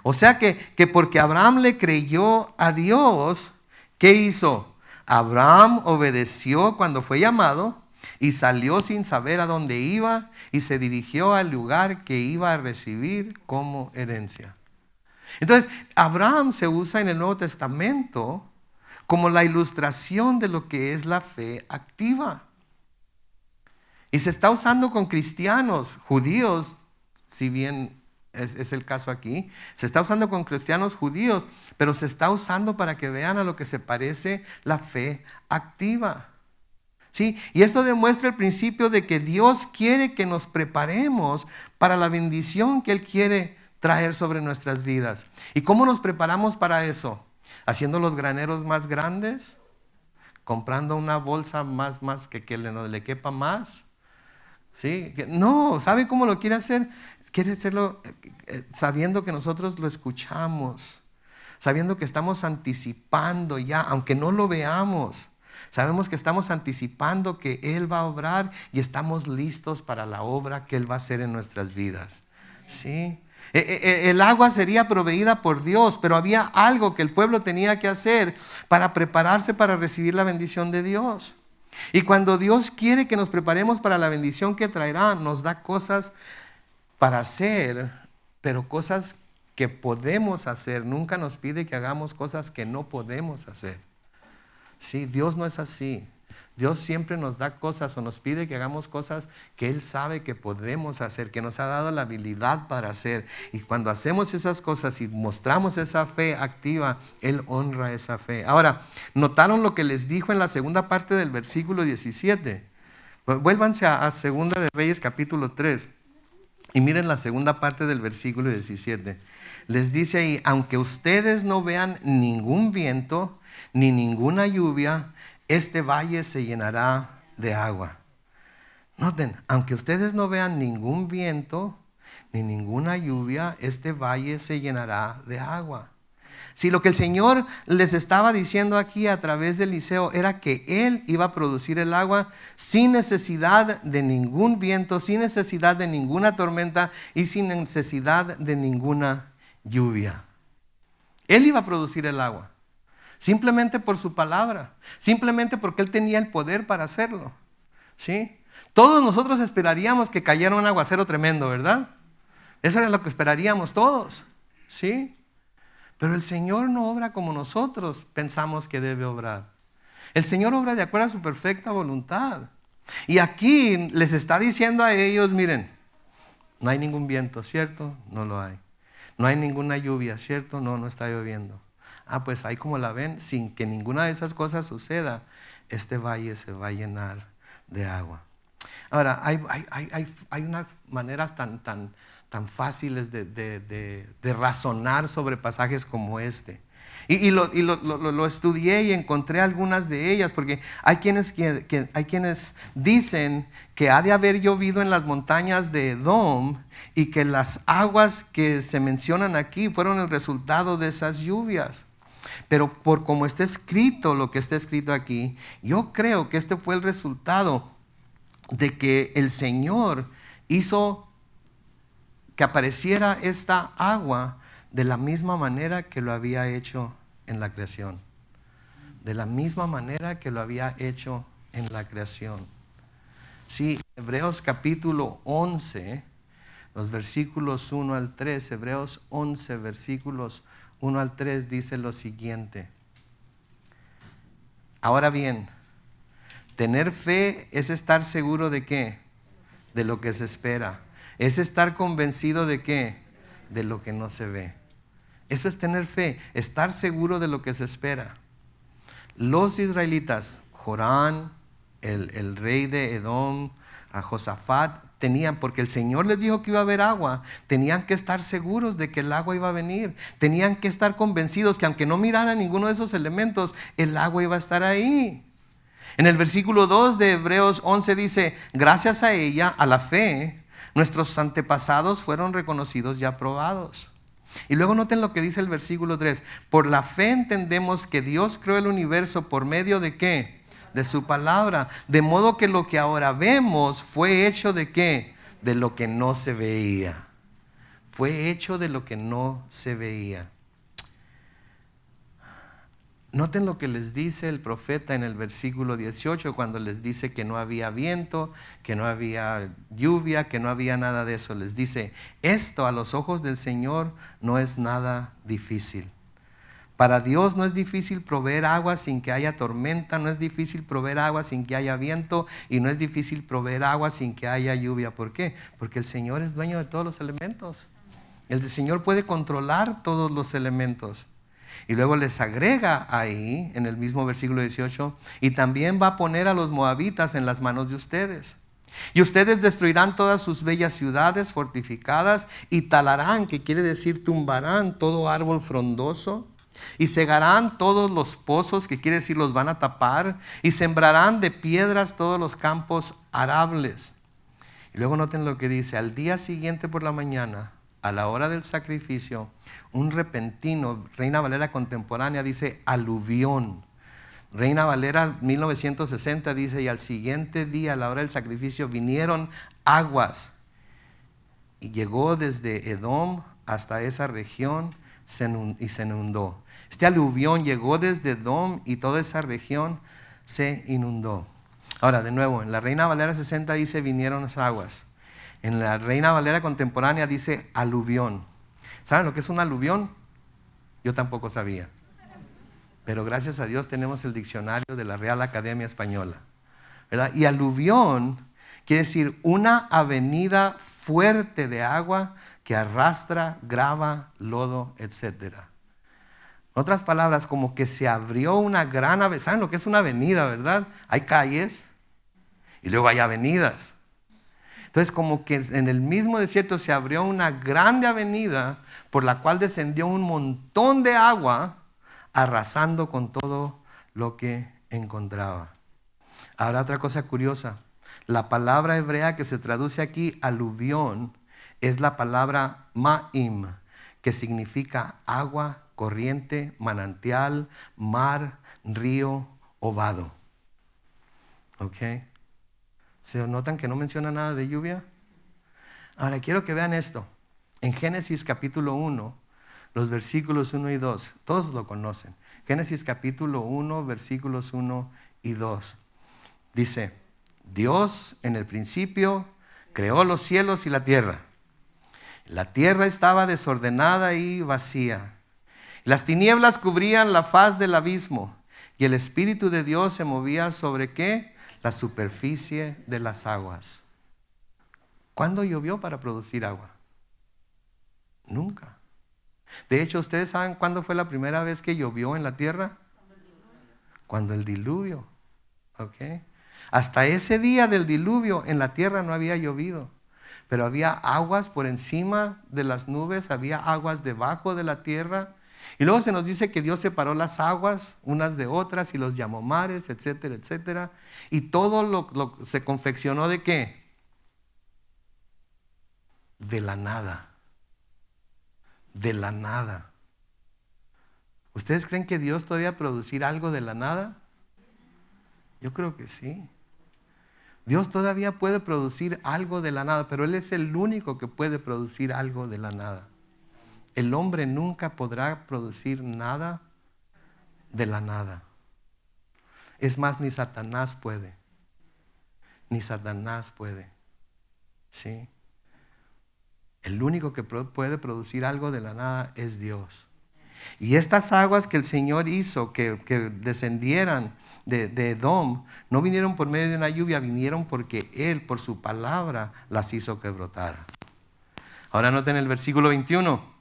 O sea que porque Abraham le creyó a Dios, ¿qué hizo? Abraham obedeció cuando fue llamado y salió sin saber a dónde iba y se dirigió al lugar que iba a recibir como herencia. Entonces, Abraham se usa en el Nuevo Testamento como la ilustración de lo que es la fe activa. Y se está usando con cristianos, judíos, si bien es el caso aquí, se está usando con cristianos judíos, pero se está usando para que vean a lo que se parece la fe activa. ¿Sí? Y esto demuestra el principio de que Dios quiere que nos preparemos para la bendición que Él quiere traer sobre nuestras vidas. ¿Y cómo nos preparamos para eso? Haciendo los graneros más grandes, comprando una bolsa más que le quepa más. ¿Sí? No, ¿sabe cómo lo quiere hacer? Quiere hacerlo sabiendo que nosotros lo escuchamos, sabiendo que estamos anticipando ya, aunque no lo veamos. Sabemos que estamos anticipando que Él va a obrar y estamos listos para la obra que Él va a hacer en nuestras vidas. ¿Sí? El agua sería proveída por Dios, pero había algo que el pueblo tenía que hacer para prepararse para recibir la bendición de Dios. Y cuando Dios quiere que nos preparemos para la bendición que traerá, nos da cosas para hacer, pero cosas que podemos hacer. Nunca nos pide que hagamos cosas que no podemos hacer. Sí, Dios no es así. Dios siempre nos da cosas o nos pide que hagamos cosas que Él sabe que podemos hacer, que nos ha dado la habilidad para hacer. Y cuando hacemos esas cosas y mostramos esa fe activa, Él honra esa fe. Ahora, ¿notaron lo que les dijo en la segunda parte del versículo 17? Vuélvanse a Segunda de Reyes capítulo 3 y miren la segunda parte del versículo 17. Les dice ahí, aunque ustedes no vean ningún viento ni ninguna lluvia, este valle se llenará de agua. Noten, aunque ustedes no vean ningún viento ni ninguna lluvia, este valle se llenará de agua. Si lo que el Señor les estaba diciendo aquí a través de Eliseo era que Él iba a producir el agua sin necesidad de ningún viento, sin necesidad de ninguna tormenta y sin necesidad de ninguna lluvia. Él iba a producir el agua. Simplemente por su palabra, simplemente porque Él tenía el poder para hacerlo, ¿sí? Todos nosotros esperaríamos que cayera un aguacero tremendo, ¿verdad? Eso era lo que esperaríamos todos, ¿sí? Pero el Señor no obra como nosotros pensamos que debe obrar. El Señor obra de acuerdo a su perfecta voluntad. Y aquí les está diciendo a ellos, miren, no hay ningún viento, ¿cierto? No lo hay. No hay ninguna lluvia, ¿cierto? No, no está lloviendo. Pues ahí como la ven, sin que ninguna de esas cosas suceda, este valle se va a llenar de agua. Ahora, hay unas maneras tan fáciles de razonar sobre pasajes como este. Y lo estudié y encontré algunas de ellas, porque hay quienes dicen que ha de haber llovido en las montañas de Edom y que las aguas que se mencionan aquí fueron el resultado de esas lluvias. Pero por como está escrito lo que está escrito aquí, yo creo que este fue el resultado de que el Señor hizo que apareciera esta agua de la misma manera que lo había hecho en la creación. De la misma manera que lo había hecho en la creación. Sí, Hebreos capítulo 11, los versículos 1 al 3, Hebreos 11, versículos 1 al 3 dice lo siguiente. Ahora bien, tener fe es estar seguro de ¿qué? De lo que se espera. Es estar convencido de ¿qué? De lo que no se ve. Eso es tener fe, estar seguro de lo que se espera. Los israelitas, Jorán, el rey de Edom, a Josafat, tenían, porque el Señor les dijo que iba a haber agua, tenían que estar seguros de que el agua iba a venir, tenían que estar convencidos que aunque no miraran ninguno de esos elementos, el agua iba a estar ahí. En el versículo 2 de Hebreos 11 dice, gracias a ella, a la fe, nuestros antepasados fueron reconocidos y aprobados. Y luego noten lo que dice el versículo 3, por la fe entendemos que Dios creó el universo por medio de ¿qué? De su palabra, de modo que lo que ahora vemos fue hecho de ¿qué? De lo que no se veía. Fue hecho de lo que no se veía. Noten lo que les dice el profeta en el versículo 18 cuando les dice que no había viento, que no había lluvia, que no había nada de eso. Les dice, esto a los ojos del Señor no es nada difícil. Para Dios no es difícil proveer agua sin que haya tormenta, no es difícil proveer agua sin que haya viento y no es difícil proveer agua sin que haya lluvia. ¿Por qué? Porque el Señor es dueño de todos los elementos. El Señor puede controlar todos los elementos. Y luego les agrega ahí, en el mismo versículo 18, y también va a poner a los moabitas en las manos de ustedes. Y ustedes destruirán todas sus bellas ciudades fortificadas y talarán, que quiere decir tumbarán todo árbol frondoso. Y cegarán todos los pozos, que quiere decir los van a tapar, y sembrarán de piedras todos los campos arables. Y luego noten lo que dice, al día siguiente por la mañana, a la hora del sacrificio, un repentino, Reina Valera contemporánea dice aluvión. Reina Valera 1960 dice, y al siguiente día, a la hora del sacrificio, vinieron aguas. Y llegó desde Edom hasta esa región y se inundó. Este aluvión llegó desde Edom y toda esa región se inundó. Ahora, de nuevo, en la Reina Valera 60 dice vinieron las aguas. En la Reina Valera contemporánea dice aluvión. ¿Saben lo que es un aluvión? Yo tampoco sabía. Pero gracias a Dios tenemos el diccionario de la Real Academia Española, ¿verdad? Y aluvión quiere decir una avenida fuerte de agua que arrastra grava, lodo, etcétera. En otras palabras, como que se abrió una gran avenida. ¿Saben lo que es una avenida, verdad? Hay calles y luego hay avenidas. Entonces, como que en el mismo desierto se abrió una grande avenida por la cual descendió un montón de agua, arrasando con todo lo que encontraba. Ahora, otra cosa curiosa. La palabra hebrea que se traduce aquí, aluvión, es la palabra ma'im, que significa agua, corriente, manantial, mar, río o vado. ¿Ok? ¿Se notan que no menciona nada de lluvia? Ahora quiero que vean esto. En Génesis capítulo 1, los versículos 1 y 2, todos lo conocen. Génesis capítulo 1, versículos 1 y 2. Dice, Dios en el principio creó los cielos y la tierra. La tierra estaba desordenada y vacía. Las tinieblas cubrían la faz del abismo y el Espíritu de Dios se movía sobre ¿qué? La superficie de las aguas. ¿Cuándo llovió para producir agua? Nunca. De hecho, ¿ustedes saben cuándo fue la primera vez que llovió en la tierra? Cuando el diluvio. ¿Ok? Hasta ese día del diluvio en la tierra no había llovido. Pero había aguas por encima de las nubes, había aguas debajo de la tierra. Y luego se nos dice que Dios separó las aguas unas de otras y los llamó mares, etcétera, etcétera. Y todo lo se confeccionó ¿de qué? De la nada. De la nada. ¿Ustedes creen que Dios todavía producir algo de la nada? Yo creo que sí. Dios todavía puede producir algo de la nada, pero Él es el único que puede producir algo de la nada. El hombre nunca podrá producir nada de la nada. Es más, ni Satanás puede. Ni Satanás puede. ¿Sí? El único que puede producir algo de la nada es Dios. Y estas aguas que el Señor hizo que descendieran de Edom, no vinieron por medio de una lluvia, vinieron porque Él, por su palabra, las hizo que brotaran. Ahora noten el versículo 21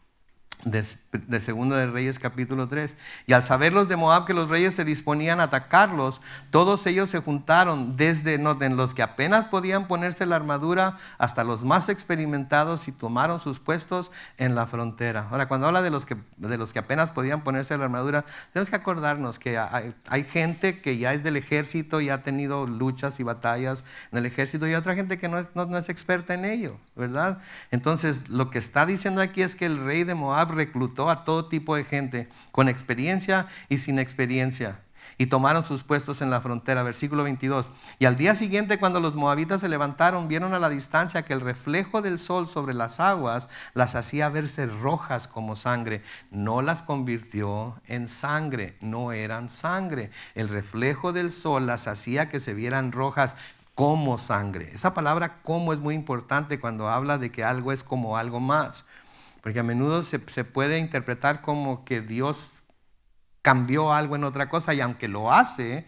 de Segundo de Reyes capítulo 3. Y al saber los de Moab que los reyes se disponían a atacarlos, todos ellos se juntaron, desde los que apenas podían ponerse la armadura hasta los más experimentados, y tomaron sus puestos en la frontera. Ahora, cuando habla de los que apenas podían ponerse la armadura, tenemos que acordarnos que hay gente que ya es del ejército y ha tenido luchas y batallas en el ejército, y hay otra gente que no es experta en ello, ¿verdad? Entonces, lo que está diciendo aquí es que el rey de Moab reclutó a todo tipo de gente, con experiencia y sin experiencia, y tomaron sus puestos en la frontera. Versículo 22. Y al día siguiente, cuando los moabitas se levantaron, vieron a la distancia que el reflejo del sol sobre las aguas las hacía verse rojas como sangre. No las convirtió en sangre, no eran sangre. El reflejo del sol las hacía que se vieran rojas como sangre. Esa palabra como es muy importante cuando habla de que algo es como algo más. Porque a menudo se puede interpretar como que Dios cambió algo en otra cosa, y aunque lo hace,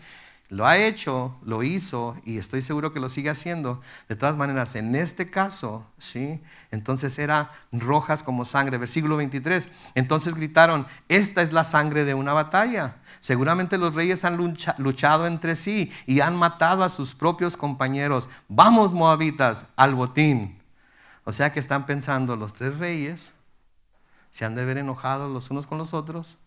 lo ha hecho, lo hizo, y estoy seguro que lo sigue haciendo, de todas maneras, en este caso, ¿sí? Entonces era rojas como sangre. Versículo 23. Entonces gritaron, esta es la sangre de una batalla. Seguramente los reyes han luchado entre sí y han matado a sus propios compañeros. Vamos, moabitas, al botín. O sea que están pensando, los tres reyes se han de ver enojados los unos con los otros,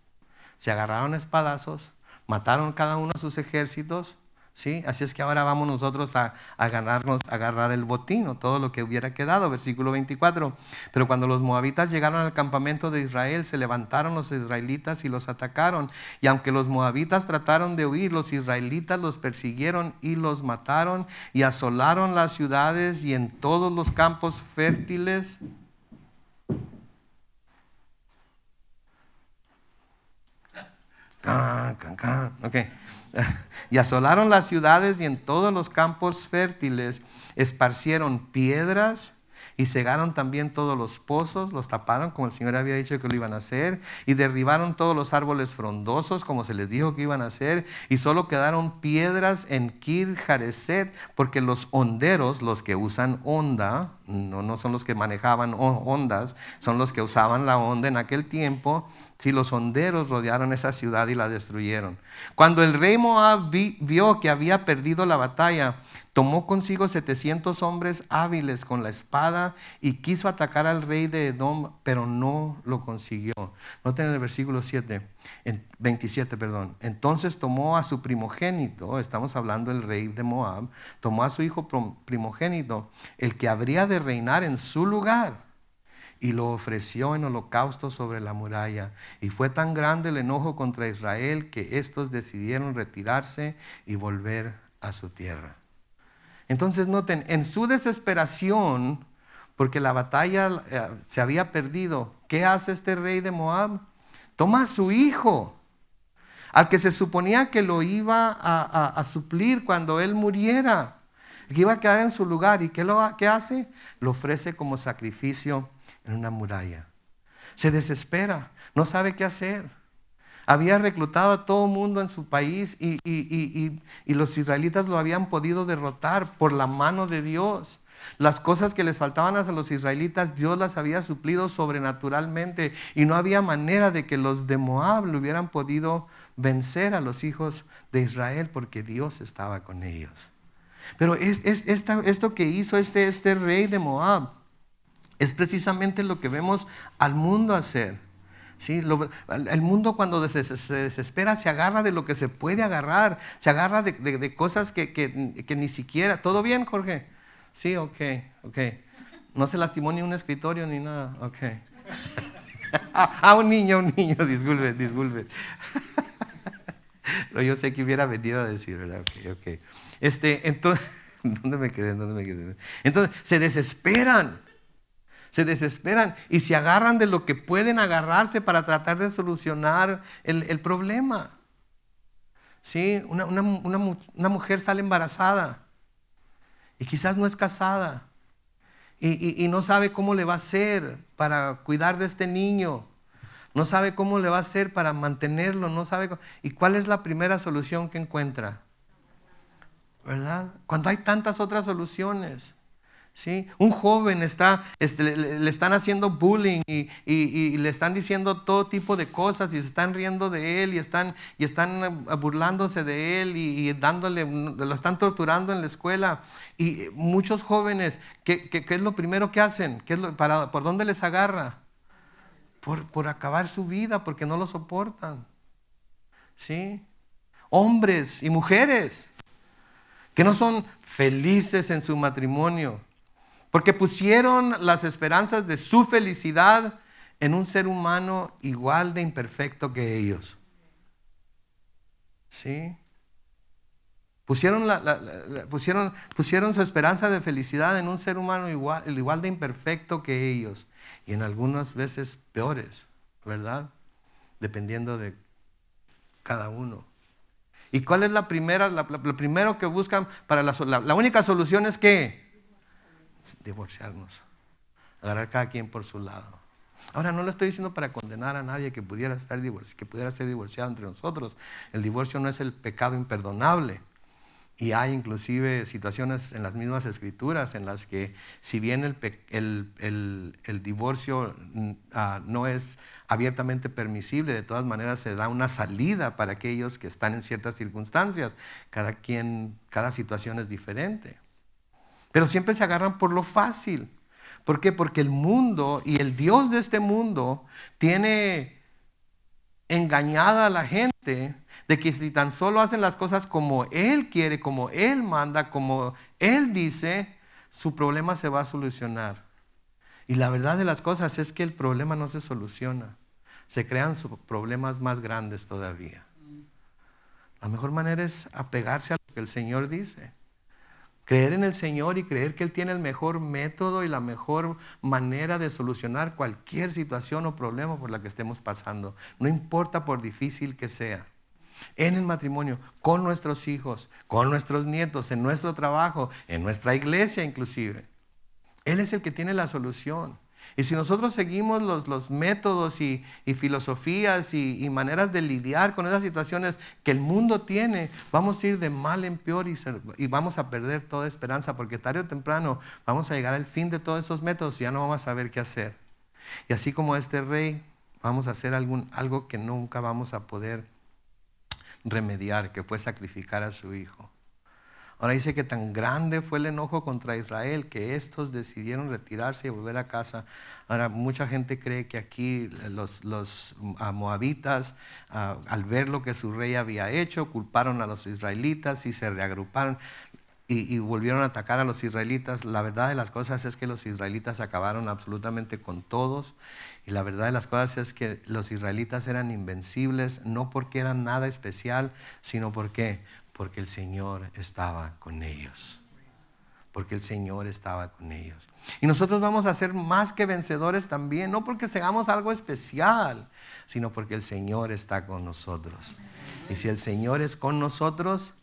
se agarraron espadazos, mataron cada uno a sus ejércitos, ¿sí? Así es que ahora vamos nosotros a agarrar el botín o todo lo que hubiera quedado. Versículo 24. Pero cuando los moabitas llegaron al campamento de Israel, se levantaron los israelitas y los atacaron. Y aunque los moabitas trataron de huir, los israelitas los persiguieron y los mataron, y asolaron las ciudades y en todos los campos fértiles Acá, ok. Y asolaron las ciudades y en todos los campos fértiles esparcieron piedras y cegaron también todos los pozos, los taparon como el Señor había dicho que lo iban a hacer, y derribaron todos los árboles frondosos como se les dijo que iban a hacer, y solo quedaron piedras en Kir Jareset, porque los honderos, los que usan honda, no son los que manejaban hondas, son los que usaban la honda en aquel tiempo. Si los honderos rodearon esa ciudad y la destruyeron. Cuando el rey Moab vio que había perdido la batalla, tomó consigo 700 hombres hábiles con la espada y quiso atacar al rey de Edom, pero no lo consiguió. Noten en el versículo 27. Entonces tomó a su primogénito, estamos hablando del rey de Moab, tomó a su hijo primogénito, el que habría de reinar en su lugar, y lo ofreció en holocausto sobre la muralla. Y fue tan grande el enojo contra Israel que estos decidieron retirarse y volver a su tierra. Entonces noten, en su desesperación, porque la batalla se había perdido, ¿qué hace este rey de Moab? Toma a su hijo, al que se suponía que lo iba a suplir cuando él muriera, que iba a quedar en su lugar. ¿Y qué hace? Lo ofrece como sacrificio en una muralla. Se desespera, no sabe qué hacer. Había reclutado a todo mundo en su país y los israelitas lo habían podido derrotar por la mano de Dios. Las cosas que les faltaban a los israelitas, Dios las había suplido sobrenaturalmente, y no había manera de que los de Moab lo hubieran podido vencer a los hijos de Israel, porque Dios estaba con ellos. Pero esto que hizo este rey de Moab es precisamente lo que vemos al mundo hacer. ¿Sí? El mundo, cuando se desespera, se agarra de lo que se puede agarrar, se agarra de cosas que ni siquiera. ¿Todo bien, Jorge? Sí, ok. No se lastimó ni un escritorio ni nada. Ok. Un niño, disculpe. Pero yo sé que hubiera venido a decir, ¿verdad? Ok. Entonces, ¿dónde me quedé? Entonces, se desesperan y se agarran de lo que pueden agarrarse para tratar de solucionar el problema. ¿Sí? Una mujer sale embarazada y quizás no es casada y no sabe cómo le va a hacer para cuidar de este niño, no sabe cómo le va a hacer para mantenerlo, no sabe ¿y cuál es la primera solución que encuentra? ¿Verdad? Cuando hay tantas otras soluciones. ¿Sí? Un joven le están haciendo bullying y le están diciendo todo tipo de cosas y se están riendo de él y están burlándose de él y lo están torturando en la escuela. Y muchos jóvenes, ¿qué es lo primero que hacen? ¿Por dónde les agarra? Por acabar su vida, porque no lo soportan. ¿Sí? Hombres y mujeres que no son felices en su matrimonio, porque pusieron las esperanzas de su felicidad en un ser humano igual de imperfecto que ellos. ¿Sí? Pusieron su esperanza de felicidad en un ser humano igual de imperfecto que ellos. Y en algunas veces peores, ¿verdad? Dependiendo de cada uno. ¿Y cuál es lo primero que buscan para la única solución es qué? Divorciarnos, agarrar cada quien por su lado. Ahora, no lo estoy diciendo para condenar a nadie que pudiera ser divorciado entre nosotros. El divorcio no es el pecado imperdonable, y hay inclusive situaciones en las mismas escrituras en las que, si bien el divorcio no es abiertamente permisible, de todas maneras se da una salida para aquellos que están en ciertas circunstancias. Cada situación es diferente. Pero siempre se agarran por lo fácil. ¿Por qué? Porque el mundo y el Dios de este mundo tiene engañada a la gente de que si tan solo hacen las cosas como Él quiere, como Él manda, como Él dice, su problema se va a solucionar. Y la verdad de las cosas es que el problema no se soluciona. Se crean problemas más grandes todavía. La mejor manera es apegarse a lo que el Señor dice. Creer en el Señor y creer que Él tiene el mejor método y la mejor manera de solucionar cualquier situación o problema por la que estemos pasando. No importa por difícil que sea. en el matrimonio, con nuestros hijos, con nuestros nietos, en nuestro trabajo, en nuestra iglesia inclusive. Él es el que tiene la solución. Y si nosotros seguimos los métodos y filosofías y maneras de lidiar con esas situaciones que el mundo tiene, vamos a ir de mal en peor y vamos a perder toda esperanza, porque tarde o temprano vamos a llegar al fin de todos esos métodos y ya no vamos a saber qué hacer. Y así como este rey, vamos a hacer algo que nunca vamos a poder remediar, que fue sacrificar a su hijo. Ahora dice que tan grande fue el enojo contra Israel que estos decidieron retirarse y volver a casa. Ahora mucha gente cree que aquí los moabitas, al ver lo que su rey había hecho, culparon a los israelitas y se reagruparon y volvieron a atacar a los israelitas. La verdad de las cosas es que los israelitas acabaron absolutamente con todos. Y la verdad de las cosas es que los israelitas eran invencibles, no porque eran nada especial, sino porque el Señor estaba con ellos. Porque el Señor estaba con ellos. Y nosotros vamos a ser más que vencedores también, no porque hagamos algo especial, sino porque el Señor está con nosotros. Y si el Señor es con nosotros,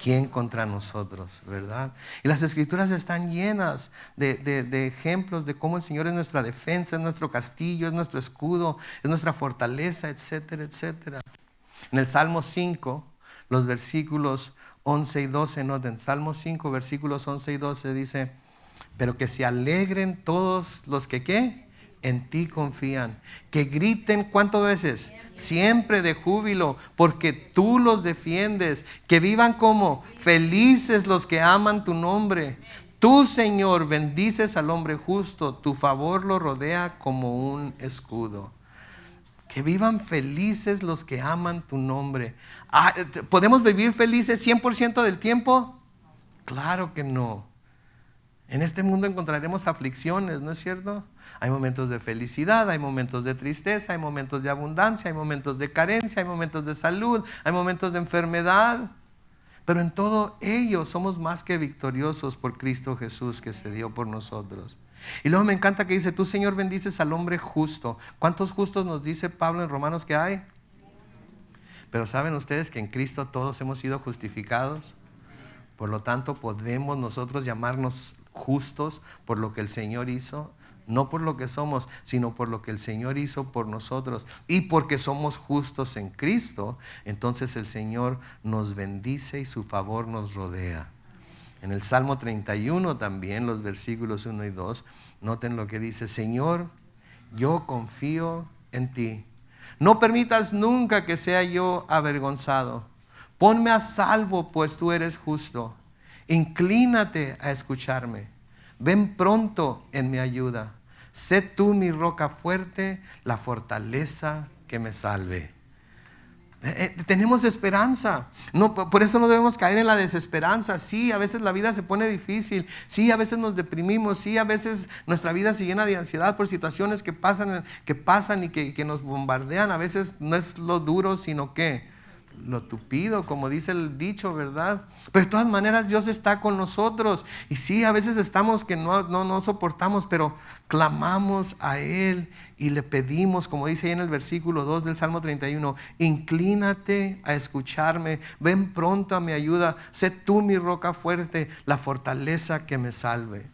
¿quién contra nosotros? ¿Verdad? Y las Escrituras están llenas de ejemplos de cómo el Señor es nuestra defensa, es nuestro castillo, es nuestro escudo, es nuestra fortaleza, etcétera, etcétera. En el Salmo 5, los versículos 11 y 12, noten, Salmo 5, versículos 11 y 12 dice: pero que se alegren todos los que, ¿qué? En ti confían. Que griten, ¿cuántas veces? Siempre de júbilo, porque tú los defiendes. Que vivan como felices los que aman tu nombre. Tú, Señor, bendices al hombre justo. Tu favor lo rodea como un escudo. Que vivan felices los que aman tu nombre. ¿Podemos vivir felices 100% del tiempo? Claro que no. En este mundo encontraremos aflicciones, ¿no es cierto? Hay momentos de felicidad, hay momentos de tristeza, hay momentos de abundancia, hay momentos de carencia, hay momentos de salud, hay momentos de enfermedad. Pero en todo ello somos más que victoriosos por Cristo Jesús, que se dio por nosotros. Y luego me encanta que dice: tú, Señor, bendices al hombre justo. ¿Cuántos justos nos dice Pablo en Romanos que hay? Pero ¿saben ustedes que en Cristo todos hemos sido justificados? Por lo tanto, podemos nosotros llamarnos justos por lo que el Señor hizo. No por lo que somos, sino por lo que el Señor hizo por nosotros. Y porque somos justos en Cristo, entonces el Señor nos bendice y su favor nos rodea. En el Salmo 31 también, los versículos 1 y 2, noten lo que dice: Señor, yo confío en ti. No permitas nunca que sea yo avergonzado. Ponme a salvo, pues tú eres justo. Inclínate a escucharme. Ven pronto en mi ayuda. Sé tú mi roca fuerte, la fortaleza que me salve. Tenemos esperanza. No, por eso no debemos caer en la desesperanza. Sí, a veces la vida se pone difícil. Sí, a veces nos deprimimos. Sí, a veces nuestra vida se llena de ansiedad por situaciones que pasan y que nos bombardean. A veces no es lo duro, sino que lo tupido, como dice el dicho, ¿verdad? Pero de todas maneras Dios está con nosotros. Y sí, a veces estamos que no soportamos, pero clamamos a Él y le pedimos, como dice ahí en el versículo 2 del Salmo 31, inclínate a escucharme, ven pronto a mi ayuda, sé tú mi roca fuerte, la fortaleza que me salve.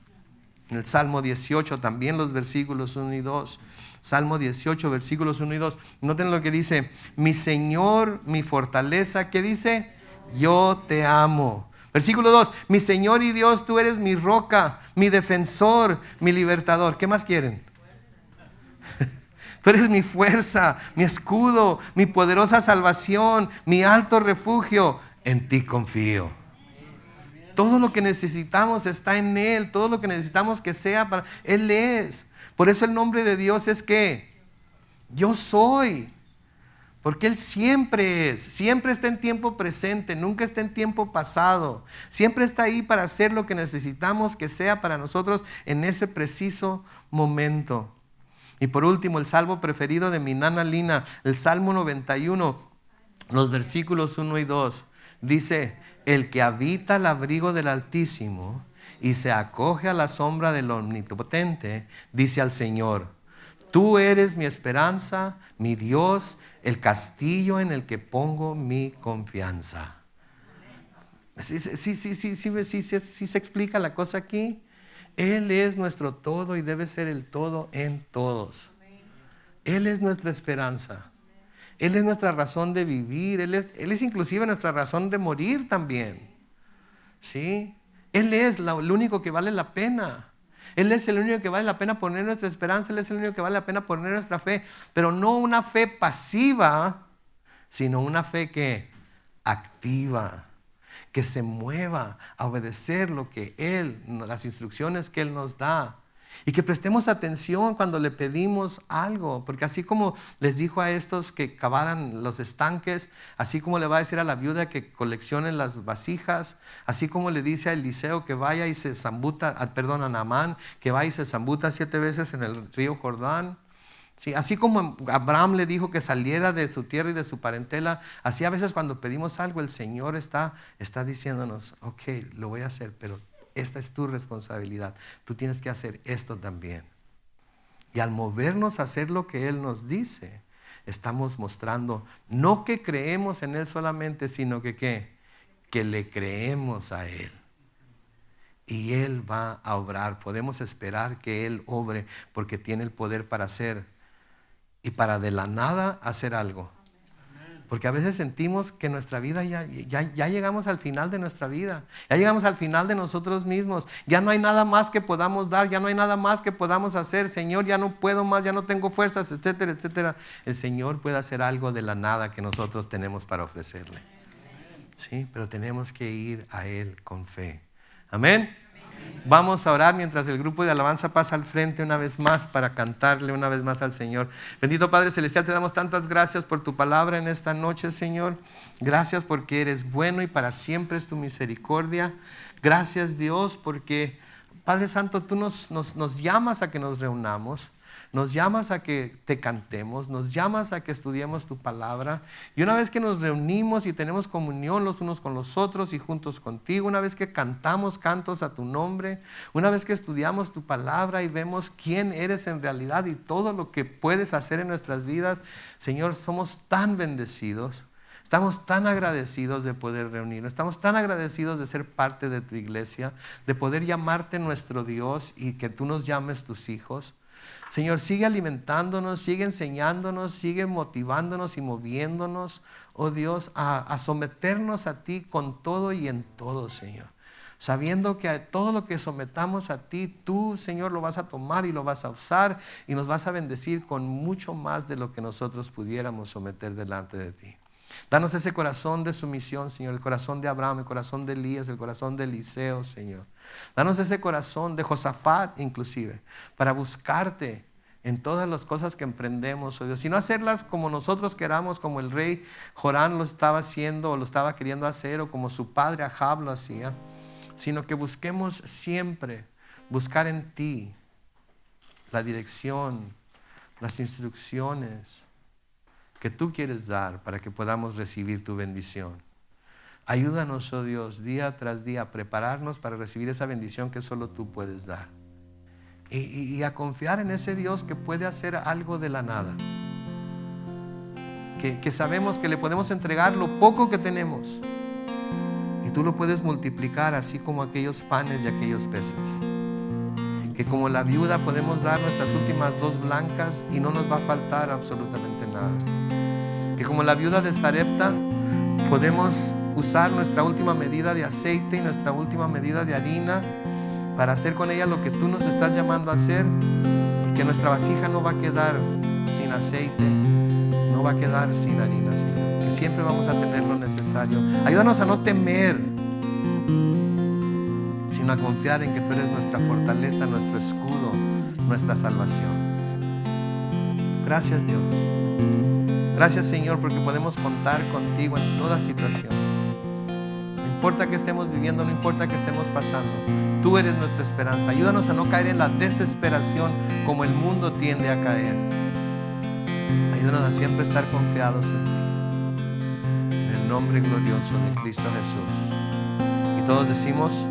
En el Salmo 18 también los versículos 1 y 2. Salmo 18, versículos 1 y 2. Noten lo que dice: mi Señor, mi fortaleza. ¿Qué dice? Yo te amo. Versículo 2. Mi Señor y Dios, tú eres mi roca, mi defensor, mi libertador. ¿Qué más quieren? Tú eres mi fuerza, mi escudo, mi poderosa salvación, mi alto refugio. En ti confío. Todo lo que necesitamos está en Él. Todo lo que necesitamos que sea para Él es. Por eso el nombre de Dios es que yo soy. Porque Él siempre es. Siempre está en tiempo presente. Nunca está en tiempo pasado. Siempre está ahí para hacer lo que necesitamos que sea para nosotros en ese preciso momento. Y por último, el salmo preferido de mi nana Lina, el Salmo 91, los versículos 1 y 2. Dice: el que habita al abrigo del Altísimo y se acoge a la sombra del Omnipotente, dice al Señor: Tú eres mi esperanza, mi Dios, el castillo en el que pongo mi confianza. Sí se explica la cosa aquí. Él es nuestro todo y debe ser el todo en todos. Él es nuestra esperanza. Él es nuestra razón de vivir. Él es inclusive nuestra razón de morir también. ¿Sí? Él es lo único que vale la pena. Él es el único que vale la pena poner nuestra esperanza. Él es el único que vale la pena poner nuestra fe. Pero no una fe pasiva, sino una fe que activa, que se mueva a obedecer lo que Él, las instrucciones que Él nos da. Y que prestemos atención cuando le pedimos algo, porque así como les dijo a estos que cavaran los estanques, así como le va a decir a la viuda que coleccionen las vasijas, así como le dice a Eliseo que vaya y se zambuta, a Naamán, que vaya y se zambuta 7 veces en el río Jordán. Sí, así como Abraham le dijo que saliera de su tierra y de su parentela, así a veces cuando pedimos algo el Señor está diciéndonos, ok, lo voy a hacer, pero esta es tu responsabilidad. Tú tienes que hacer esto también. Y al movernos a hacer lo que Él nos dice, estamos mostrando no que creemos en Él solamente, sino que le creemos a Él. Y Él va a obrar. Podemos esperar que Él obre porque tiene el poder para hacer y para de la nada hacer algo. Porque a veces sentimos que nuestra vida ya llegamos al final de nuestra vida. Ya llegamos al final de nosotros mismos. Ya no hay nada más que podamos dar. Ya no hay nada más que podamos hacer. Señor, ya no puedo más, ya no tengo fuerzas, etcétera, etcétera. El Señor puede hacer algo de la nada que nosotros tenemos para ofrecerle. Sí, pero tenemos que ir a Él con fe. Amén. Vamos a orar mientras el grupo de alabanza pasa al frente una vez más para cantarle una vez más al Señor. Bendito Padre Celestial, te damos tantas gracias por tu palabra en esta noche, Señor. Gracias porque eres bueno y para siempre es tu misericordia. Gracias, Dios, porque, Padre Santo, tú nos llamas a que nos reunamos. Nos llamas a que te cantemos, nos llamas a que estudiemos tu palabra. Y una vez que nos reunimos y tenemos comunión los unos con los otros y juntos contigo, una vez que cantamos cantos a tu nombre, una vez que estudiamos tu palabra y vemos quién eres en realidad y todo lo que puedes hacer en nuestras vidas, Señor, somos tan bendecidos. Estamos tan agradecidos de poder reunirnos, estamos tan agradecidos de ser parte de tu iglesia, de poder llamarte nuestro Dios y que tú nos llames tus hijos. Señor, sigue alimentándonos, sigue enseñándonos, sigue motivándonos y moviéndonos, oh Dios, a someternos a ti con todo y en todo, Señor. Sabiendo que a todo lo que sometamos a ti, tú, Señor, lo vas a tomar y lo vas a usar y nos vas a bendecir con mucho más de lo que nosotros pudiéramos someter delante de ti. Danos ese corazón de sumisión, Señor, el corazón de Abraham, el corazón de Elías, el corazón de Eliseo, Señor. Danos ese corazón de Josafat, inclusive, para buscarte en todas las cosas que emprendemos, oh Dios, y no hacerlas como nosotros queramos, como el rey Jorán lo estaba haciendo o lo estaba queriendo hacer, o como su padre Ahab lo hacía, sino que busquemos siempre buscar en ti la dirección, las instrucciones que tú quieres dar para que podamos recibir tu bendición. Ayúdanos, oh Dios, día tras día a prepararnos para recibir esa bendición que solo tú puedes dar. Y a confiar en ese Dios que puede hacer algo de la nada. Que sabemos que le podemos entregar lo poco que tenemos. Y tú lo puedes multiplicar así como aquellos panes y aquellos peces. Que como la viuda podemos dar nuestras últimas 2 blancas y no nos va a faltar absolutamente nada. Que como la viuda de Sarepta podemos usar nuestra última medida de aceite y nuestra última medida de harina para hacer con ella lo que tú nos estás llamando a hacer, y que nuestra vasija no va a quedar sin aceite, no va a quedar sin harina, Señor. Que siempre vamos a tener lo necesario. Ayúdanos a no temer, sino a confiar en que tú eres nuestra fortaleza, nuestro escudo, nuestra salvación. Gracias, Dios. Gracias, Señor, porque podemos contar contigo en toda situación. No importa que estemos viviendo, no importa que estemos pasando, tú eres nuestra esperanza. Ayúdanos a no caer en la desesperación como el mundo tiende a caer. Ayúdanos a siempre estar confiados en ti. En el nombre glorioso de Cristo Jesús. Y todos decimos...